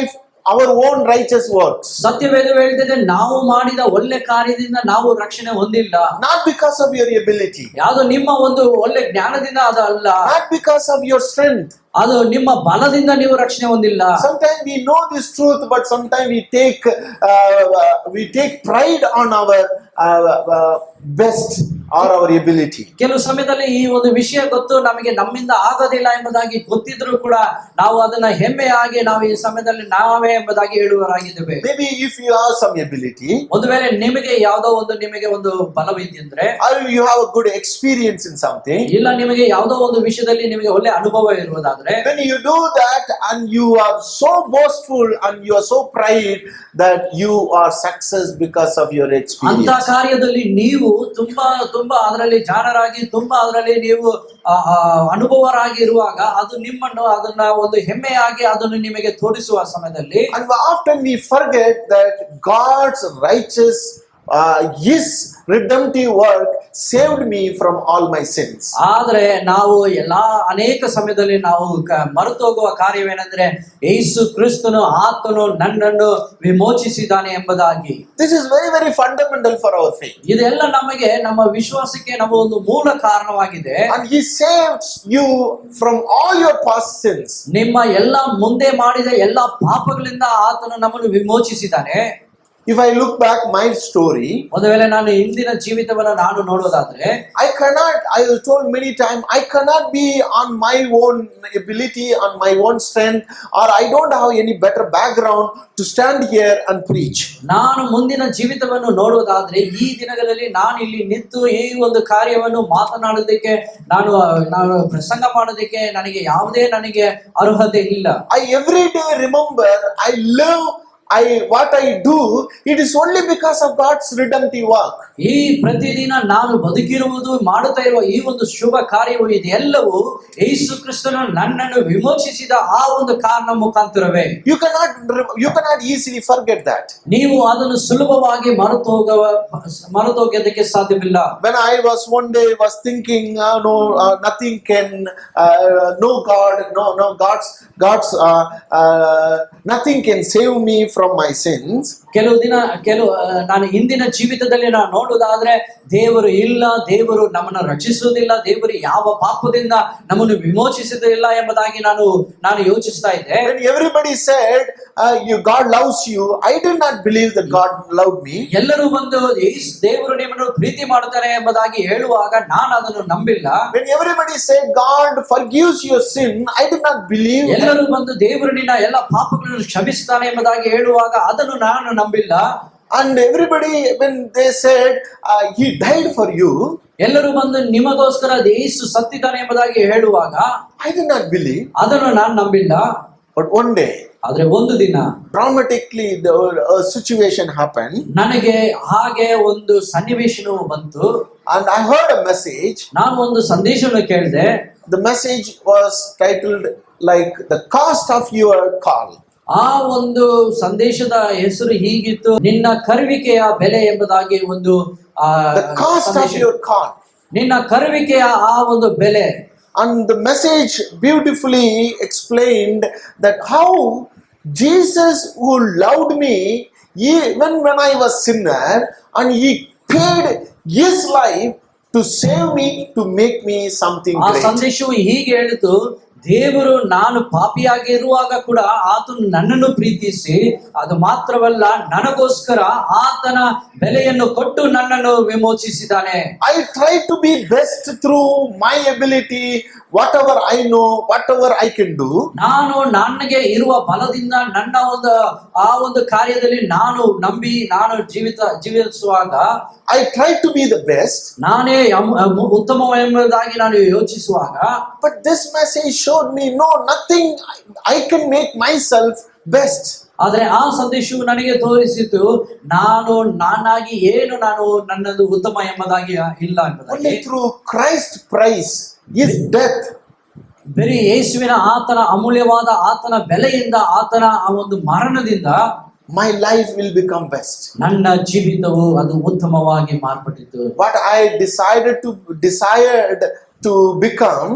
our own righteous works. ಸತ್ಯವೇದ ಹೇಳಿದೆ ನಾವು ಮಾಡಿದ ಒಳ್ಳೆ ಕಾರ್ಯದಿಂದ ನಾವು ರಕ್ಷಣೆ ಹೊಂದಿಲ್ಲ. Not because of your ability. ಯಾವುದು ನಿಮ್ಮ ಒಂದು ಒಳ್ಳೆ ಜ್ಞಾನದಿಂದ ಅದು ಅಲ್ಲ. Not because of your strength. ಅದು ನಿಮ್ಮ ಬಲದಿಂದ ನೀವು ರಕ್ಷಣೆ ಹೊಂದಿಲ್ಲ. Sometimes we know this truth, but sometimes we take pride on our best or our ability. ಕೆಲವು ಸಮಯದಲ್ಲಿ ಈ ಒಂದು ವಿಷಯ ಗೊತ್ತು, ನಮಗೆ ನಮ್ಮಿಂದ ಆಗೋದಿಲ್ಲ ಎಂಬುದಾಗಿ ಗೊತ್ತಿದ್ರು ಕೂಡ ನಾವು ಅದನ್ನ ಹೆಮ್ಮೆಯಾಗಿ ನಾವು ಈ ಸಮಯದಲ್ಲಿ ನಾವೇ ಎಂಬುದಾಗಿ ಹೇಳುವರಾಗಿದ್ದೇವೆ. Maybe if you have some ability, ಒಂದು ವೇಳೆ ನಿಮಗೆ ಯಾವುದೋ ಒಂದು ನಿಮಗೆ ಒಂದು ಬಲವಿದ್ದರೆ, or you have a good experience in something, ಇಲ್ಲ ನಿಮಗೆ ಯಾವುದೋ ಒಂದು ವಿಷಯದಲ್ಲಿ ನಿಮಗೆ ಒಳ್ಳೆ ಅನುಭವ ಇರುವುದಾದ್ರೆ, when you do that and you are so boastful and you are so pride that you are success because of your ಅಂತ experience. ಕಾರ್ಯದಲ್ಲಿ ನೀವು ತುಂಬಾ ಅದರಲ್ಲಿ ಜಾಣರಾಗಿ ಅದರಲ್ಲಿ ನೀವು ಅನುಭವರಾಗಿ ಇರುವಾಗ ಅದು ನಿಮ್ಮನ್ನು ಅದನ್ನ ಒಂದು ಹೆಮ್ಮೆಯಾಗಿ ಅದನ್ನು ನಿಮಗೆ ತೋರಿಸುವ ಸಮಯದಲ್ಲಿ, And often we forget that God's righteous His redemptive work saved me from all my sins. ಆದ್ರೆ ನಾವು ಅನೇಕ ಸಮಯದಲ್ಲಿ ನಾವು ಮರೆತು ಹೋಗುವ ಕಾರ್ಯವೇನೆಂದ್ರೆ ಯೇಸು ಕ್ರಿಸ್ತನು ಆತನು ನನ್ನನ್ನು ವಿಮೋಚಿಸಿದ್ದಾನೆ ಎಂಬುದಾಗಿ. This is very, very fundamental for our faith. ಇದೆಲ್ಲ ನಮಗೆ ನಮ್ಮ ವಿಶ್ವಾಸಕ್ಕೆ ನಮ್ಮ ಒಂದು ಮೂಲ ಕಾರಣವಾಗಿದೆ. And He saves you from all your past sins. ನಿಮ್ಮ ಎಲ್ಲ ಮುಂದೆ ಮಾಡಿದ ಎಲ್ಲ ಪಾಪಗಳಿಂದ ಆತನು ನಮ್ಮನ್ನು ವಿಮೋಚಿಸಿದ್ದಾನೆ. If I look back my story, ಒಂದು ವೇಳೆ ನಾನು ಹಿಂದಿನ ಜೀವಿತವನ್ನು ನಾನು ನೋಡೋದಾದ್ರೆ, I was told many times, I cannot be on my own ability, on my own strength, or I don't have any better background to stand here and preach. ನಾನು ಮುಂದಿನ ಜೀವಿತವನ್ನು ನೋಡೋದಾದ್ರೆ ಈ ದಿನಗಳಲ್ಲಿ ನಾನು ಇಲ್ಲಿ ನಿಂತು ಈ ಒಂದು ಕಾರ್ಯವನ್ನು ಮಾತನಾಡೋದಕ್ಕೆ ನಾನು ಪ್ರಸಂಗ ಮಾಡೋದಕ್ಕೆ ನನಗೆ ಅರ್ಹತೆ ಇಲ್ಲ. I every day remember, what I do, it is only because of God's redemptive work. ಈ ಪ್ರತಿದಿನ ನಾನು ಬದುಕಿರುವುದು ಮಾಡುತ್ತಾ ಇರುವ ಈ ಒಂದು ಶುಭ ಕಾರ್ಯವು ಇದೆಲ್ಲವೂ ಯೇಸು ಕ್ರಿಸ್ತನು ನನ್ನನ್ನು ವಿಮೋಚಿಸಿದ ಆ ಒಂದು ಕಾರಣ ಮುಖಾಂತರವೇ. You cannot easily forget that. ನೀವು ಅದನ್ನು ಸುಲಭವಾಗಿ ಮರೆತು ಹೋಗೋದಕ್ಕೆ ಸಾಧ್ಯವಿಲ್ಲ. When I was one day thinking, nothing can, no God, no God's nothing can save me from my sins. ನಾನು ಹಿಂದಿನ ಜೀವಿತದಲ್ಲಿ ನಾನು ನೋಡುವುದಾದ್ರೆ ದೇವರು ಇಲ್ಲ, ದೇವರು ನಮ್ಮನ್ನು ರಕ್ಷಿಸುವುದಿಲ್ಲ, ದೇವರು ಯಾವ ಪಾಪದಿಂದ ನಮ್ಮನ್ನು ವಿಮೋಚಿಸುವುದಿಲ್ಲ ಎಂಬುದಾಗಿ ನಾನು ಯೋಚಿಸ್ತಾ ಇದ್ದೆ. When everybody said God loves you, I did not believe that God loved me. ಎಲ್ಲರೂ ಬಂದು ದೇವರು ನಿಮ್ಮನ್ನು ಪ್ರೀತಿ ಮಾಡುತ್ತಾರೆ ಎಂಬುದಾಗಿ ಹೇಳುವಾಗ ನಾನು ಅದನ್ನು ನಂಬಿಲ್ಲ. When everybody said God forgives your sin, I did not believe. ಎಲ್ಲರೂ ಬಂದು ದೇವರು ನಿನ್ನ ಎಲ್ಲ ಪಾಪಗಳನ್ನು ಕ್ಷಮಿಸುತ್ತಾನೆ ಎಂಬುದಾಗಿ ಹೇಳುವಾಗ ಅದನ್ನು ನಾನು ನಂಬಿಲ್ಲ. And everybody, when they said He died for you, ಎಲ್ಲರೂ ಬಂದು ನಿಮಗೋಸ್ಕರ ಯೇಸು ಸತ್ತಿದ್ದಾನೆ ಎಂಬುದಾಗಿ ಹೇಳುವಾಗ I did not believe. ಅದನ್ನು ನಾನು ನಂಬಿಲ್ಲ. But one day, ಆದ್ರೆ ಒಂದು ದಿನ dramatically a situation happened. ನನಗೆ ಹಾಗೆ ಒಂದು ಸನ್ನಿವೇಶನವು ಬಂತು. And I heard a message. ನಾನು ಒಂದು ಸಂದೇಶವನ್ನು ಕೇಳಿದೆ. The message was titled like the cost of your call. ಆ ಒಂದು ಸಂದೇಶದ ಹೆಸರು ಹೀಗಿತ್ತು, ನಿನ್ನ ಕರುವಿಕೆಯ ಬೆಲೆ ಎಂಬುದಾಗಿ ಒಂದು The cost of your call. ನಿನ್ನ ಕರುವಿಕೆಯ ಆ ಒಂದು ಬೆಲೆ. And the message beautifully explained that how Jesus, who loved me even when I was sinner, and He paid His life to save me, to make me something ಆ great. ಸಂದೇಶವು ಹೀಗೆ ಹೇಳಿತು, ದೇವರು ನಾನು ಪಾಪಿಯಾಗಿರುವಾಗ ಕೂಡ ಆತನು ನನ್ನನ್ನು ಪ್ರೀತಿಸಿ, ಅದು ಮಾತ್ರವಲ್ಲ ನನಗೋಸ್ಕರ ಆತನ ಬೆಲೆಯನ್ನು ಕೊಟ್ಟು ನನ್ನನ್ನು ವಿಮೋಚಿಸಿದ್ದಾನೆ. I try to be best through my ability, whatever I know, whatever I can do. ನಾನು ನನಗೆ ಇರುವ ಬಲದಿಂದ ನನ್ನ ಆ ಒಂದು ಕಾರ್ಯದಲ್ಲಿ ನಾನು ನಂಬಿ ನಾನು ಜೀವಿಸುವಾಗ I try to be the best. ನಾನೇ ಉತ್ತಮವೆಂಬುದಾಗಿ ನಾನು ಯೋಚಿಸುವಾಗ, But this message showed me, no, nothing I can make myself best. ಆದ್ರೆ ಆ ಸಂದೇಶವು ನನಗೆ ತೋರಿಸಿತು, ನಾನಾಗಿ ನಾನು ನನ್ನದು ಉತ್ತಮ ಎಂಬುದಾಗಿ ಇಲ್ಲ ಎಂಬುದಾಗಿ. Only through Christ's price, His death, ಬರೀ ಯೇಸುವಿನ ಆತನ ಅಮೂಲ್ಯವಾದ ಆತನ ಬೆಲೆಯಿಂದ ಆತನ ಆ ಒಂದು ಮರಣದಿಂದ my life will become best. ನನ್ನ ಜೀವಿತವು ಅದು ಉತ್ತಮವಾಗಿ ಮಾರ್ಪಟ್ಟಿತು. What I desired to become,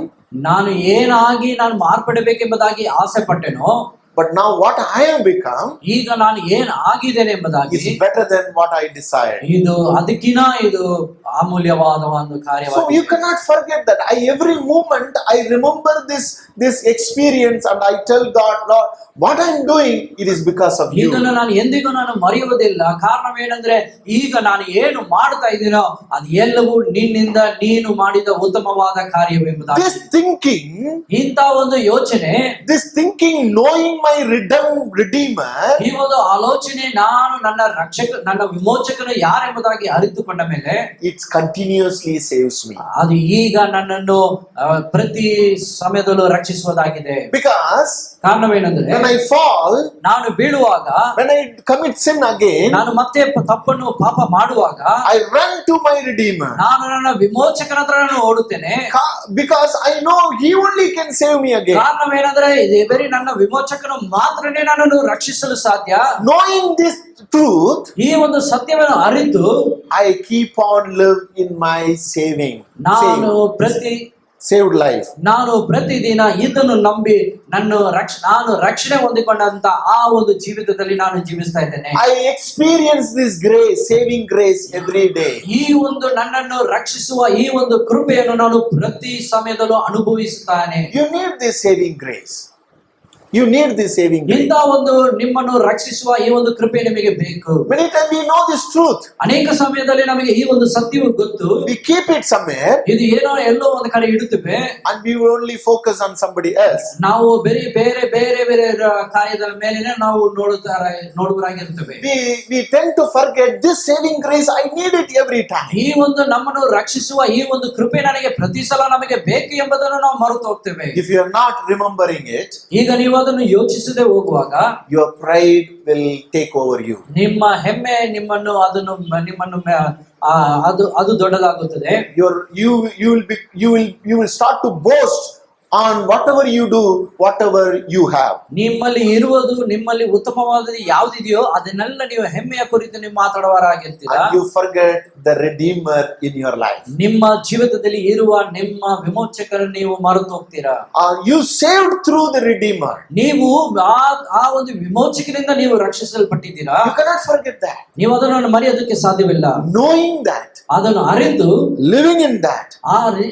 ನಾನು ಏನಾಗಿ ನಾನು ಮಾರ್ಪಡಬೇಕೆಂಬುದಾಗಿ ಆಸೆ ಪಟ್ಟೆನೋ, but now what I have become ಈಗ ನಾನು ಏನ್ ಆಗಿದ್ದೇನೆ ಎಂಬುದಾಗಿ is better than what I desired. ಇದು ಅದಕ್ಕಿಂತ ಇದು ಅಮೂಲ್ಯವಾದ ಒಂದು So ಕಾರ್ಯವಾಗಿದೆ. you cannot forget that. Every moment I remember this experience and I tell God, Lord, what I'm doing, it is because of you. ಇದನ್ನು ನಾನು ಎಂದಿಗೂ ನಾನು ಮರೆಯುವುದಿಲ್ಲ. ಕಾರಣವೇನೆಂದ್ರೆ ಈಗ ನಾನು ಏನು ಮಾಡ್ತಾ ಇದ್ದೀನೋ ಅದು ಎಲ್ಲವೂ ನಿನ್ನಿಂದ ನೀನು ಮಾಡಿದ ಉತ್ತಮವಾದ ಕಾರ್ಯವೆಂಬುದಾಗಿ. This thinking, ಇಂಥ ಒಂದು ಯೋಚನೆ, this thinking, knowing my redeemer, ಈ ಒಂದು ಆಲೋಚನೆ, ನಾನು ನನ್ನ ವಿಮೋಚಕನು ಯಾರೆಂಬುದಾಗಿ ಅರಿತುಕೊಂಡ ಮೇಲೆ it continuously saves me. ಅದು ಈಗ ನನ್ನನ್ನು ಪ್ರತಿ ಸಮಯದಲ್ಲೂ ರಕ್ಷಿಸುವುದಾಗಿದೆ. Because ಕಾರಣವೇನೆಂದ್ರೆ when I fall, ನಾನು ಬೀಳುವಾಗ, when I commit sin again, ನಾನು ಮತ್ತೆ ತಪ್ಪನ್ನು ಪಾಪ ಮಾಡುವಾಗ I run to my redeemer. ನಾನು ನನ್ನ ವಿಮೋಚಕನ ಹತ್ರ ನಾನು ಓಡುತ್ತೇನೆ. Because I know he only can save me again. ಕಾರಣವೇನೆಂದ್ರೆ ಇದು ಬರೀ ನನ್ನ ವಿಮೋಚಕನು ಮಾತ್ರನೇ ನನ್ನನ್ನು ರಕ್ಷಿಸಲು ಸಾಧ್ಯ. Knowing this truth, ಈ ಒಂದು ಸತ್ಯವನ್ನು ಅರಿತು I keep on live in my ನಾನು saved life. ನಾನು ಪ್ರತಿದಿನ ಇದನ್ನು ನಂಬಿ ನಾನು ರಕ್ಷಣೆ ಹೊಂದಿಕೊಂಡಂತ ಆ ಒಂದು ಜೀವಿತದಲ್ಲಿ ನಾನು ಜೀವಿಸ್ತಾ ಇದ್ದೇನೆ. I experience this grace, saving grace every day. ಈ ಒಂದು ನನ್ನನ್ನು ರಕ್ಷಿಸುವ ಈ ಒಂದು ಕೃಪೆಯನ್ನು ನಾನು ಪ್ರತಿ ಸಮಯದಲ್ಲೂ ಅನುಭವಿಸುತ್ತಾನೆ. You need this saving grace. You need this saving grace. ಇಂಥ ಒಂದು ನಿಮ್ಮನ್ನು ರಕ್ಷಿಸುವ ಈ ಒಂದು ಕೃಪೆ ನಿಮಗೆ ಬೇಕು. Many times we know this truth. ಅನೇಕ ಸಮಯದಲ್ಲಿ ನಮಗೆ ಈ ಒಂದು ಸತ್ಯವು ಗೊತ್ತು. We keep it somewhere. ಇದು ಎಲ್ಲೋ ಒಂದು ಕಡೆ ಇಡುತ್ತೇವೆ. And we will only focus on somebody else. ನಾವು ಬೇರೆ ಕಾರ್ಯದ ಮೇಲೆ ನಾವು ನೋಡುವರಾಗಿರುತ್ತೇವೆ. We tend to forget this saving grace. I need it every time. ಈ ಒಂದು ನಮ್ಮನ್ನು ರಕ್ಷಿಸುವ ಈ ಒಂದು ಕೃಪೆ ನನಗೆ ಪ್ರತಿ ಸಲ ನಮಗೆ ಬೇಕು ಎಂಬುದನ್ನು ನಾವು ಮರೆತು ಹೋಗ್ತೇವೆ. If you are not remembering it, ಈಗ ನೀವು ಅದನ್ನು ಯೋಚಿಸದೆ ಹೋಗುವಾಗ your pride will take over you. ನಿಮ್ಮ ಹೆಮ್ಮೆ ನಿಮ್ಮನ್ನು ಅದು ದೊಡ್ಡದಾಗುತ್ತದೆ. You will start to boast on whatever you do, whatever you have. ನಿಮ್ಮಲ್ಲಿ ಇರುವುದು, ನಿಮ್ಮಲ್ಲಿ ಉತ್ತಮವಾದದ್ದು ಯಾವುದಿದೆಯೋ ಅದನ್ನೆಲ್ಲ ನೀವು ಹೆಮ್ಮೆಯ ಕುರಿತು ನೀವು ಮಾತಾಡುವರಾಗಿರ್ತೀರಾ. And you forget the redeemer in your life. ನಿಮ್ಮ ಜೀವಿತದಲ್ಲಿ ಇರುವ ನಿಮ್ಮ ವಿಮೋಚಕರನ್ನು ನೀವು ಮರೆತು ಹೋಗ್ತೀರಾ. You saved through the redeemer. ನೀವು ಆ ಒಂದು ವಿಮೋಚಕರಿಂದ ನೀವು ರಕ್ಷಿಸಲ್ಪಟ್ಟಿದ್ದೀರಾ. You cannot forget that. ನೀವು ಅದನ್ನು ಮರೆಯೋದಕ್ಕೆ ಸಾಧ್ಯವಿಲ್ಲ. Knowing that, ಅದನ್ನು ಅರಿತು living in that,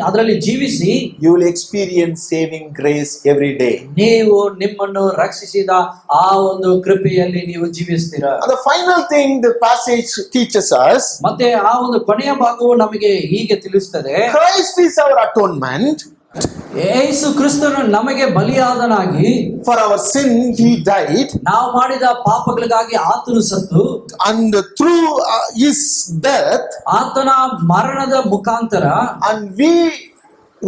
ಅದರಲ್ಲಿ ಜೀವಿಸಿ, you will experience saving grace every day. ನೀವು ನಿಮ್ಮನ್ನು ರಕ್ಷಿಸಿದ ಆ ಒಂದು ಕೃಪೆಯಲ್ಲಿ ನೀವು ಜೀವಿಸ್ತೀರಾ. And the final thing the passage teaches us, ಮತ್ತೆ ಆ ಒಂದು ಕೊನೆಯ ಭಾಗವು ನಮಗೆ ಹೀಗೆ ತಿಳಿಸುತ್ತದೆ, Christ is our atonement. ಯೇಸು ಕ್ರಿಸ್ತನು ನಮಗೆ ಬಲಿಯಾದನಾಗಿ, for our sin he died, ನಾವು ಮಾಡಿದ ಪಾಪಗಳಿಗಾಗಿ ಆತನು ಸತ್ತು, and through his death, ಆತನ ಮರಣದ ಮುಖಾಂತರ, and we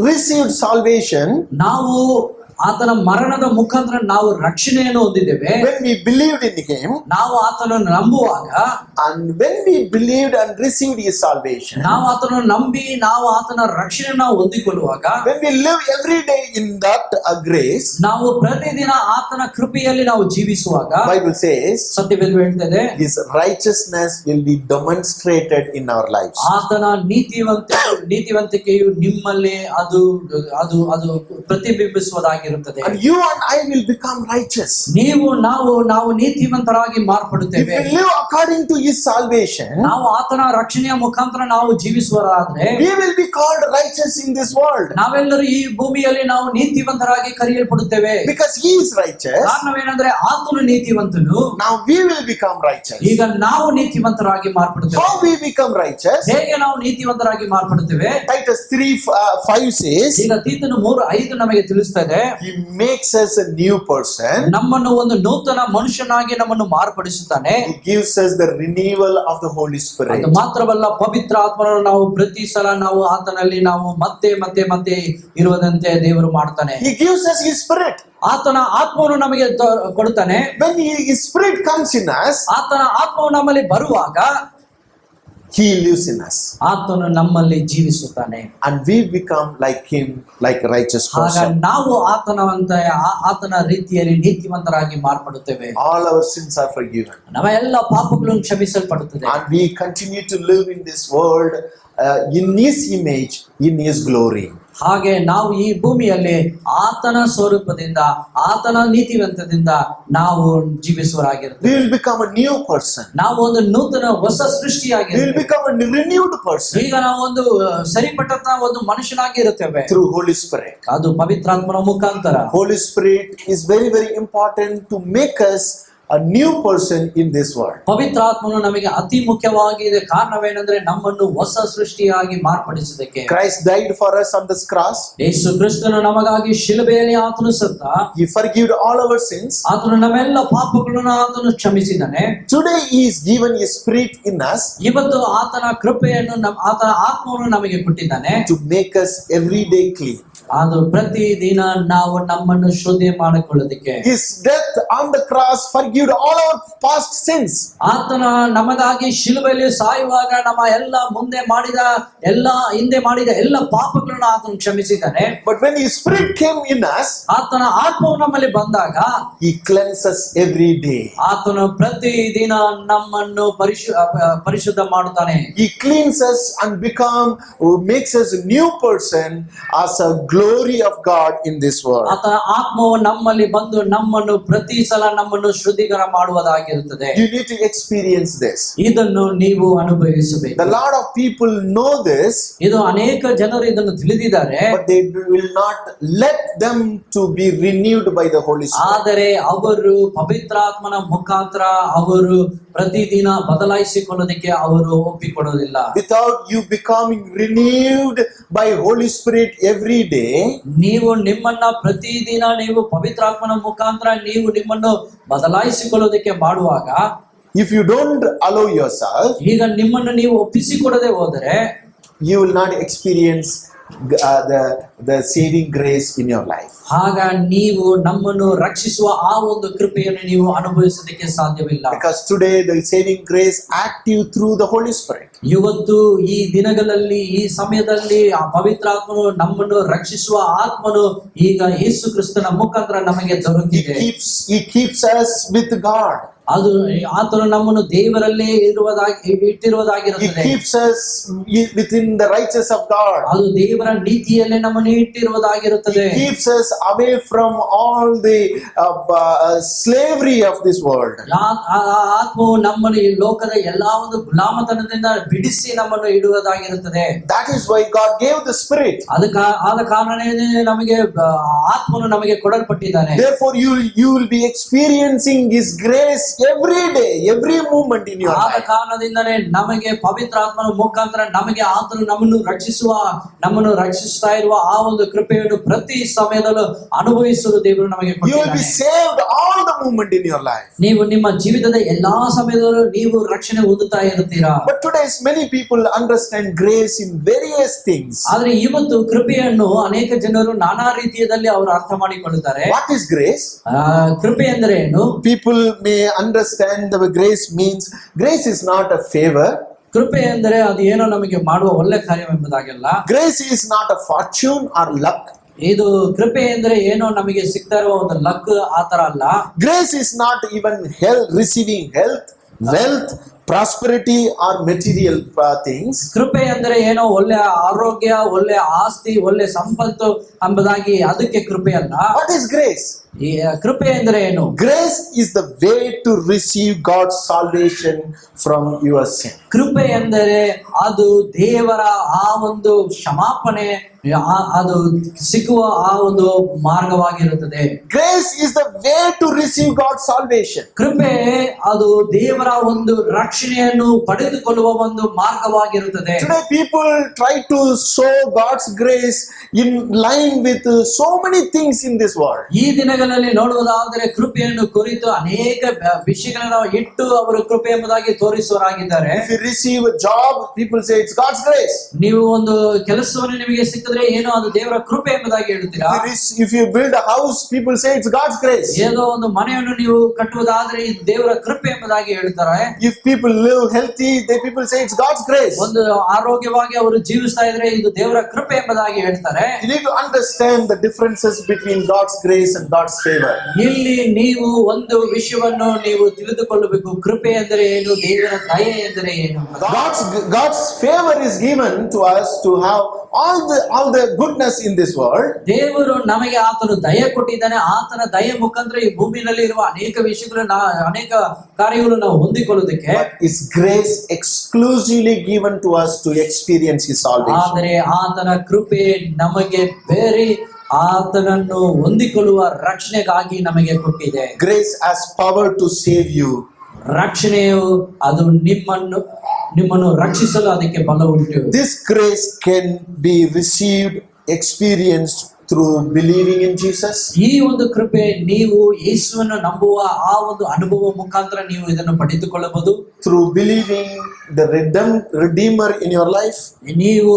received salvation. ನಾವು ಆತನ ಮರಣದ ಮುಖಾಂತರ ನಾವು ರಕ್ಷಣೆಯನ್ನು ಹೊಂದಿದ್ದೇವೆ. When we believed in him, ನಾವು ಆತನನ್ನು ನಂಬುವಾಗ, and when we believed and received his salvation, ನಾವು ಆತನನ್ನು ನಂಬಿ ನಾವು ಆತನ ರಕ್ಷಣೆಯನ್ನು ಹೊಂದಿಕೊಳ್ಳುವಾಗ, when we live every day in that grace, ನಾವು ಪ್ರತಿದಿನ ಆತನ ಕೃಪೆಯಲ್ಲಿ ನಾವು ಜೀವಿಸುವಾಗ, Bible says, ಸತ್ಯವೇದ ಹೇಳ್ತದೆ, his righteousness will be demonstrated in our lives. ಆತನ ನೀತಿವಂತಿಕೆಯು ನಿಮ್ಮಲ್ಲಿ ಅದು ಪ್ರತಿಬಿಂಬಿಸುವುದಾಗಿರುತ್ತದೆ. And you and I will become righteous. ನಾವು ನೀತಿವಂತರಾಗಿ ಮಾರ್ಪಡುತ್ತೇವೆ. If we live according to his salvation, ನಾವು ಆತನ ರಕ್ಷಣೆಯ ಮುಖಾಂತರ ನಾವು ಜೀವಿಸುವರಾದ್ರೆ, we will be called righteous in this world. ನಾವೆಲ್ಲರೂ ಈ ಭೂಮಿಯಲ್ಲಿ ನಾವು ನೀತಿವಂತರಾಗಿ ಕರೆಯಲ್ಪಡುತ್ತೇವೆ. Because he is righteous. ಕಾರಣವೇನೆಂದ್ರೆ ಆತನು ನೀತಿವಂತನು. Now we will become righteous. ಈಗ ನಾವು ನೀತಿವಂತರಾಗಿ ಮಾರ್ಪಡುತ್ತೇವೆ. How we become righteous? ಹೇಗೆ ನಾವು ನೀತಿವಂತರಾಗಿ ಮಾರ್ಪಡುತ್ತೇವೆ? Titus 3:5 says, ಈಗ ತೀತನು 3:5 ನಮಗೆ ತಿಳಿಸುತ್ತದೆ, he makes us a new person. ನಮ್ಮನ್ನು ಒಂದು ನೂತನ ಮನುಷ್ಯನಾಗಿ ನಮ್ಮನ್ನು ಮಾರ್ಪಡಿಸುತ್ತಾನೆ. He gives us the renewal of the Holy Spirit. ಅದು ಮಾತ್ರವಲ್ಲ, ಪವಿತ್ರ ಆತ್ಮನನ್ನು ನಾವು ಪ್ರತಿ ಸಲ ನಾವು ಆತನಲ್ಲಿ ನಾವು ಮತ್ತೆ ಇರುವುದಂತೆ ದೇವರು ಮಾಡ್ತಾನೆ. He gives us his spirit. ಆತನ ಆತ್ಮವನ್ನು ನಮಗೆ ಕೊಡುತ್ತಾನೆ. When his spirit comes in us, ಆತನ ಆತ್ಮವು ನಮ್ಮಲ್ಲಿ ಬರುವಾಗ, He lives in us. ಆತನು ನಮ್ಮಲ್ಲಿ ಜೀವಿಸುತ್ತಾನೆ. And we become like him, like a righteous ಆಗ person. ನಾವು ಆತನ ರೀತಿಯಲ್ಲಿ ನೀತಿವಂತರಾಗಿ ಮಾರ್ಪಡುತ್ತೇವೆ. All our sins are forgiven. ನಮ್ಮ ಎಲ್ಲ ಪಾಪಗಳು ಕ್ಷಮಿಸಲ್ಪಡುತ್ತದೆ. And we continue to live in this world in his image, in his glory. ಹಾಗೆ ನಾವು ಈ ಭೂಮಿಯಲ್ಲಿ ಆತನ ಸ್ವರೂಪದಿಂದ ಆತನ ನೀತಿವಂತದಿಂದ ನಾವು ಜೀವಿಸುವರಾಗಿರುತ್ತೇವೆ. We will become a new person. ನಾವು ಒಂದು ನೂತನ ಹೊಸ We will ಸೃಷ್ಟಿಯಾಗಿರುತ್ತೇವೆ. become a renewed person ಈಗ ನಾವು ಒಂದು ಸರಿಪಟ್ಟಂತ ಒಂದು ಮನುಷ್ಯನಾಗಿ ಇರುತ್ತೇವೆ. through Holy Spirit. ಅದು ಪವಿತ್ರಾತ್ಮನ ಮುಖಾಂತರ. Holy Spirit is very, very important to make us a new person in this world. ಪವಿತ್ರಾತ್ಮನು ನಮಗೆ ಅತಿ ಮುಖ್ಯವಾಗಿದೆ. ಕಾರಣವೇನೆಂದ್ರೆ ನಮ್ಮನ್ನು ಹೊಸ ಸೃಷ್ಟಿಯಾಗಿ ಮಾರ್ಪಡಿಸುವುದಕ್ಕೆ. Christ died for us on this cross. ಯೇಸು ಕ್ರಿಸ್ತನು ನಮಗಾಗಿ ಶಿಲುಬೆಯಲ್ಲಿ ಆತನು ಸತ್ತ. He forgave all our sins. ಆತನು ನಮ್ಮೆಲ್ಲ ಪಾಪಗಳನ್ನು ಆತನು ಕ್ಷಮಿಸಿದ್ದಾನೆ. Today he is given his spirit in us ಇವತ್ತು ಆತನ ಕೃಪೆಯನ್ನು ಆತನ ಆತ್ಮವನ್ನು ನಮಗೆ ಕೊಟ್ಟಿದ್ದಾನೆ. to make us every day clean. ಅದು ಪ್ರತಿದಿನ ನಾವು ನಮ್ಮನ್ನು ಶುದ್ಧಿ ಮಾಡಿಕೊಳ್ಳೋದಕ್ಕೆ. His death on the cross forgave all our past sins. ಆತನ ನಮಗಾಗಿ ಶಿಲುಬೆಯಲ್ಲಿ ಸಾಯುವಾಗ ನಮ್ಮ ಹಿಂದೆ ಮಾಡಿದ ಎಲ್ಲ ಪಾಪಗಳನ್ನು ಆತನು ಕ್ಷಮಿಸಿದ್ದಾನೆ. But when his spirit came in us, ಆತನ ಆತ್ಮವು ನಮ್ಮಲ್ಲಿ ಬಂದಾಗ he cleanses us every day. ಆತನು ಪ್ರತಿದಿನ ನಮ್ಮನ್ನು ಪರಿಶುದ್ಧ ಮಾಡುತ್ತಾನೆ. He cleans us and makes us a new person as a glory of God in this world. ಆತನ ಆತ್ಮವು ನಮ್ಮಲ್ಲಿ ಬಂದು ನಮ್ಮನ್ನು ಪ್ರತಿ ಸಲ ನಮ್ಮನ್ನು ಶುದ್ಧೀಕರಣ ಮಾಡುವುದಾಗಿರುತ್ತದೆ. You need to experience this. ಇದನ್ನು ನೀವು ಅನುಭವಿಸಬೇಕು. A lot of people know this, ಇದು ಅನೇಕ ಜನರು ಇದನ್ನು ತಿಳಿದಿದ್ದಾರೆ. but they will not let them to be renewed by the Holy Spirit. ಆದರೆ ಅವರು ಪವಿತ್ರಾತ್ಮನ ಮುಖಾಂತರ ಅವರು ಪ್ರತಿದಿನ ಬದಲಾಯಿಸಿಕೊಳ್ಳೋದಕ್ಕೆ ಅವರು ಒಪ್ಪಿಕೊಡೋದಿಲ್ಲ. Without you becoming renewed by Holy Spirit every day, ನೀವು ನಿಮ್ಮನ್ನ ಪ್ರತಿದಿನ ನೀವು ಪವಿತ್ರಾತ್ಮನ ಮುಖಾಂತರ ನೀವು ನಿಮ್ಮನ್ನು ಬದಲಾಯಿಸಿಕೊಳ್ಳೋದಕ್ಕೆ ಮಾಡುವಾಗ, if you don't allow yourself, ಈಗ ನಿಮ್ಮನ್ನು ನೀವು ಒಪ್ಪಿಸಿಕೊಡದೆ ಹೋದರೆ you will not experience the saving grace in your life. ಆಗ ನೀವು ನಮ್ಮನ್ನು ರಕ್ಷಿಸುವ ಆ ಒಂದು ಕೃಪೆಯನ್ನು ನೀವು ಅನುಭವಿಸೋದಕ್ಕೆ ಸಾಧ್ಯವಿಲ್ಲ. Because today the saving grace active through the Holy Spirit. ಇವತ್ತು ಈ ದಿನಗಳಲ್ಲಿ ಈ ಸಮಯದಲ್ಲಿ ಆ ಪವಿತ್ರಾತ್ಮನು ನಮ್ಮನ್ನು ರಕ್ಷಿಸುವ ಆತ್ಮನು ಈಗ ಯೇಸು ಕ್ರಿಸ್ತನ ಮುಖಾಂತರ ನಮಗೆ ದೊರಕಿದೆ. He keeps us with God. ಅದು ಆತನು ನಮ್ಮನ್ನು ದೇವರಲ್ಲೇ He ಇಟ್ಟಿರುವುದಾಗಿರುತ್ತದೆ. keeps us within the righteousness of God. ಅದು ದೇವರ ನೀತಿಯಲ್ಲೇ ನಮ್ಮನ್ನು ಇಟ್ಟಿರುವುದಾಗಿರುತ್ತದೆ. He keeps us away from all the slavery of this world. ಆತ್ಮವು ನಮ್ಮನ್ನು ಈ ಲೋಕದ ಎಲ್ಲಾ ಒಂದು ಗುಲಾಮತನದಿಂದ ಬಿಡಿಸಿ ನಮ್ಮನ್ನು ಇಡುವುದಾಗಿರುತ್ತದೆ. That is why God gave the Spirit. ಆದ ಕಾರಣನೇ ನಮಗೆ ಆತ್ಮನು ನಮಗೆ ಕೊಡಲ್ಪಟ್ಟಿದ್ದಾನೆ. Therefore you will be experiencing His grace every day, every moment in your ಆದ life. ಕಾರಣದಿಂದನೇ ನಮಗೆ ಪವಿತ್ರಾತ್ಮನ ಮುಖಾಂತರ ನಮಗೆ ಆತನು ನಮ್ಮನ್ನು ರಕ್ಷಿಸ್ತಾ ಇರುವ ಆ ಒಂದು ಕೃಪೆಯನ್ನು ಪ್ರತಿ ಸಮಯದಲ್ಲೂ ಅನುಭವಿಸಲು ದೇವರು ನಮಗೆ You will be ಕೊಟ್ಟಿದ್ದಾನೆ. saved all the moment in your life. ನೀವು ನಿಮ್ಮ ಜೀವಿತದ ಎಲ್ಲಾ ಸಮಯದಲ್ಲೂ ನೀವು ರಕ್ಷಣೆ ಹೊಂದುತ್ತಾ ಇರುತ್ತೀರಾ. But today's many people understand grace in various things. ಆದ್ರೆ ಇವತ್ತು ಕೃಪೆಯನ್ನು ಅನೇಕ ಜನರು ನಾನಾ ರೀತಿಯಲ್ಲಿ ಅವರು ಅರ್ಥ ಮಾಡಿಕೊಳ್ಳುತ್ತಾರೆ. What is grace? ಕೃಪೆ ಅಂದ್ರೆ ಏನು? People may understand the grace means grace is not a favor. ಕೃಪೆ ಎಂದರೆ ಅದು ಏನೋ ನಮಗೆ ಮಾಡುವ ಒಳ್ಳೆ ಕಾರ್ಯವೆಂಬುದಾಗಿಲ್ಲ. Grace is not a fortune or luck. ಇದು ಕೃಪೆ ಎಂದ್ರೆ ಏನೋ ನಮಗೆ ಸಿಗ್ತಾ ಇರುವ ಒಂದು ಲಕ್ ಆತರ ಅಲ್ಲ. Grace is not even receiving health, wealth, prosperity or material things. ಕೃಪೆ ಅಂದ್ರೆ ಏನೋ ಒಳ್ಳೆ ಆರೋಗ್ಯ, ಒಳ್ಳೆ ಆಸ್ತಿ, ಒಳ್ಳೆ ಸಂಪತ್ತು ಎಂಬುದಾಗಿ ಅದಕ್ಕೆ ಕೃಪೆ ಅಲ್ಲ. What is grace? ಈ ಕೃಪೆ ಅಂದ್ರೆ ಏನು? Grace is the way to receive God's salvation from your sin. ಕೃಪೆ ಎಂದರೆ ಅದು ದೇವರ ಆ ಒಂದು ಕ್ಷಮಾಪಣೆ ಅದು ಸಿಕ್ಕುವ ಆ ಒಂದು ಮಾರ್ಗವಾಗಿರುತ್ತದೆ. Grace is the way to receive God's salvation. ಕೃಪೆ ಅದು ದೇವರ ಒಂದು ರಕ್ಷಣೆಯನ್ನು ಪಡೆದುಕೊಳ್ಳುವ ಒಂದು ಮಾರ್ಗವಾಗಿರುತ್ತದೆ. Today people try to show God's grace in line with so many things in this world. ಈ ದಿನಗಳಲ್ಲಿ ಬೈಬಲ್ ನೋಡುವುದಾದರೆ ಕೃಪೆಯನ್ನು ಕುರಿತು ಅನೇಕ ವಿಷಯಗಳನ್ನು ಇಟ್ಟು ಅವರು ಕೃಪೆ ಎಂಬುದಾಗಿ ತೋರಿಸುವರಾಗಿದ್ದಾರೆ. If you receive a job, people say it's God's grace. ನೀವು ಒಂದು ಕೆಲಸವನ್ನು ನಿಮಗೆ ಸಿಕ್ಕಿದ್ರೆ ಏನೋ ಅದು ದೇವರ ಕೃಪೆ ಎಂಬುದಾಗಿ ಹೇಳ್ತೀರಾ. If you build a house, people say it's God's grace. ಏನೋ ಒಂದು ಮನೆಯನ್ನು ನೀವು ಕಟ್ಟುವುದಾದ್ರೆ ಇದು ದೇವರ ಕೃಪೆ ಎಂಬುದಾಗಿ ಹೇಳ್ತಾರೆ. If people live healthy, people say it's God's grace. ಒಂದು ಆರೋಗ್ಯವಾಗಿ ಅವರು ಜೀವಿಸ್ತಾ ಇದ್ರೆ ಇದು ದೇವರ ಕೃಪೆ ಎಂಬುದಾಗಿ ಹೇಳ್ತಾರೆ. You need to understand the differences between God's grace and God's favor. ಇಲ್ಲಿ ನೀವು ಒಂದು ವಿಷಯವನ್ನು ನೀವು ತಿಳಿದುಕೊಳ್ಳಬೇಕು. ಕೃಪೆ ಎಂದರೆ ಏನು, ದೇವರ ದಯೆ ಎಂದರೆ ಏನು. God's favor is given to us to have all the goodness in this world. ದೇವರು ನಮಗೆ ಆತನು ದಯೆ ಕೊಟ್ಟಿದ್ದಾನೆ. ಆತನ ದಯೆ ಮುಖಾಂತರ ಈ ಭೂಮಿಯಲ್ಲಿ ಇರುವ ಅನೇಕ ವಿಷಯಗಳು ಅನೇಕ ಕಾರ್ಯಗಳು ನಾವು ಹೊಂದಿಕೊಳ್ಳುವುದಕ್ಕೆ. His grace exclusively given to us to experience His salvation. ಆದರೆ ಆತನ ಕೃಪೆ ನಮಗೆ ಬೇರೆ ಆತನನ್ನು ಹೊಂದಿಕೊಳ್ಳುವ ರಕ್ಷಣೆಗಾಗಿ ನಮಗೆ ಕೊಟ್ಟಿದೆ. Grace has power to save you. ರಕ್ಷಣೆಯು ಅದು ನಿಮ್ಮನ್ನು ರಕ್ಷಿಸಲು ಅದಕ್ಕೆ ಬಲ ಉಂಟು. This grace can be received, experienced through believing in Jesus. ಈ ಒಂದು ಕೃಪೆ ನೀವು ಯೇಸುವನ್ನು ನಂಬುವ ಆ ಒಂದು ಅನುಭವ ಮುಖಾಂತರ ನೀವು ಇದನ್ನು ಪಡೆದುಕೊಳ್ಳಬಹುದು. Through believing the Redeemer in your life. ನೀವು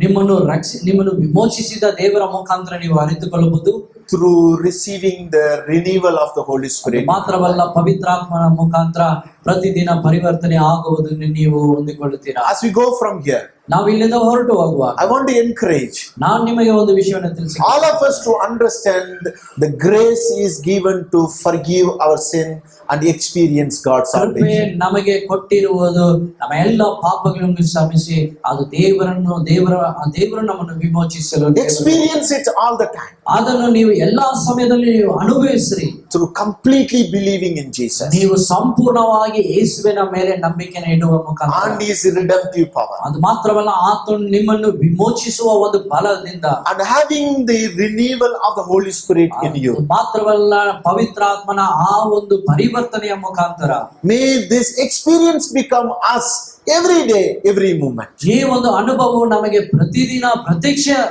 ನಿಮ್ಮನ್ನು ವಿಮೋಚಿಸಿದ ದೇವರ ಮುಖಾಂತರ ನೀವು ಅರಿತುಕೊಳ್ಳಬಹುದು. Through receiving the renewal of the Holy Spirit. ಮಾತ್ರವಲ್ಲ, ಪವಿತ್ರಾತ್ಮನ ಮುಖಾಂತರ ಪ್ರತಿದಿನ ಪರಿವರ್ತನೆ ಆಗುವುದನ್ನು ನೀವು ಹೊಂದಿಕೊಳ್ಳುತ್ತೀರಾ. As we go from here, ನಾವು ಇಲ್ಲಿಂದ ಹೊರಟು ಹೋಗುವ I want to encourage ನಾನು ನಿಮಗೆ ಒಂದು ವಿಷಯವನ್ನು ತಿಳಿಸಿ, all of us to understand the grace is given to forgive our sin and experience God's salvation. ನಮಗೆ ಕೊಟ್ಟಿರುವುದು ನಮ್ಮ ಎಲ್ಲ ಪಾಪಗಳನ್ನು ಕ್ಷಮಿಸಿ ಅದು ದೇವರು ನಮ್ಮನ್ನು ವಿಮೋಚಿಸಲು Experience it all the time. ಅದನ್ನು ನೀವು ಎಲ್ಲಾ ಸಮಯದಲ್ಲಿ ನೀವು ಅನುಭವಿಸ್ರಿ. Through completely believing in Jesus ನೀವು ಸಂಪೂರ್ಣವಾಗಿ ಯೇಸುವಿನ ಮೇಲೆ ನಂಬಿಕೆಯನ್ನು ಇಡುವ ಮುಖಾಂತರ and His redemptive power, ಅದು ಮಾತ್ರವಲ್ಲ ಆತನು ನಿಮ್ಮನ್ನು ವಿಮೋಚಿಸುವ ಒಂದು ಬಲದಿಂದ and having the renewal of the Holy Spirit in you. ಮಾತ್ರವಲ್ಲ ಪವಿತ್ರಾತ್ಮನ ಆ ಒಂದು ಪರಿವರ್ತನೆಯ ಮುಖಾಂತರ May this experience become us every day, every moment. ಈ ಒಂದು ಅನುಭವವು ನಮಗೆ ಪ್ರತಿದಿನ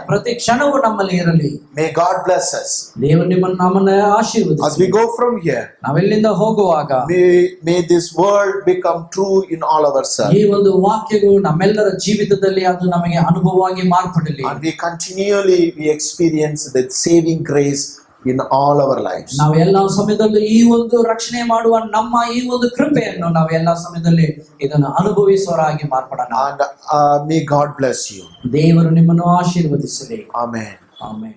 ಪ್ರತಿ ಕ್ಷಣವೂ ನಮ್ಮಲ್ಲಿ ಇರಲಿ. May God bless us. ದೇವರು ನಮ್ಮನ್ನು ಆಶೀರ್ವದಿಸಲಿ. As we go from here, ನಾವೆಲ್ಲಿಂದ ಹೋಗುವಾಗ may this word become true in all of ourselves. ಈ ಒಂದು ವಾಕ್ಯಗಳು ನಮ್ಮೆಲ್ಲರ ಜೀವಿತದಲ್ಲಿ ಅದು ನಮಗೆ ಅನುಭವವಾಗಿ ಮಾರ್ಪಡಲಿ. And we experience the saving grace in all our lives. ನಾವು ಎಲ್ಲಾ ಸಮಯದಲ್ಲಿ ಈ ಒಂದು ರಕ್ಷಣೆ ಮಾಡುವ ನಮ್ಮ ಈ ಒಂದು ಕೃಪೆಯನ್ನು ನಾವು ಎಲ್ಲಾ ಸಮಯದಲ್ಲಿ ಇದನ್ನು ಅನುಭವಿಸುವರಾಗಿ ಮಾರ್ಪಡೋಣ. And may God bless you. ದೇವರು ನಿಮ್ಮನ್ನು ಆಶೀರ್ವದಿಸಲಿ. Amen. ಆಮೆನ್.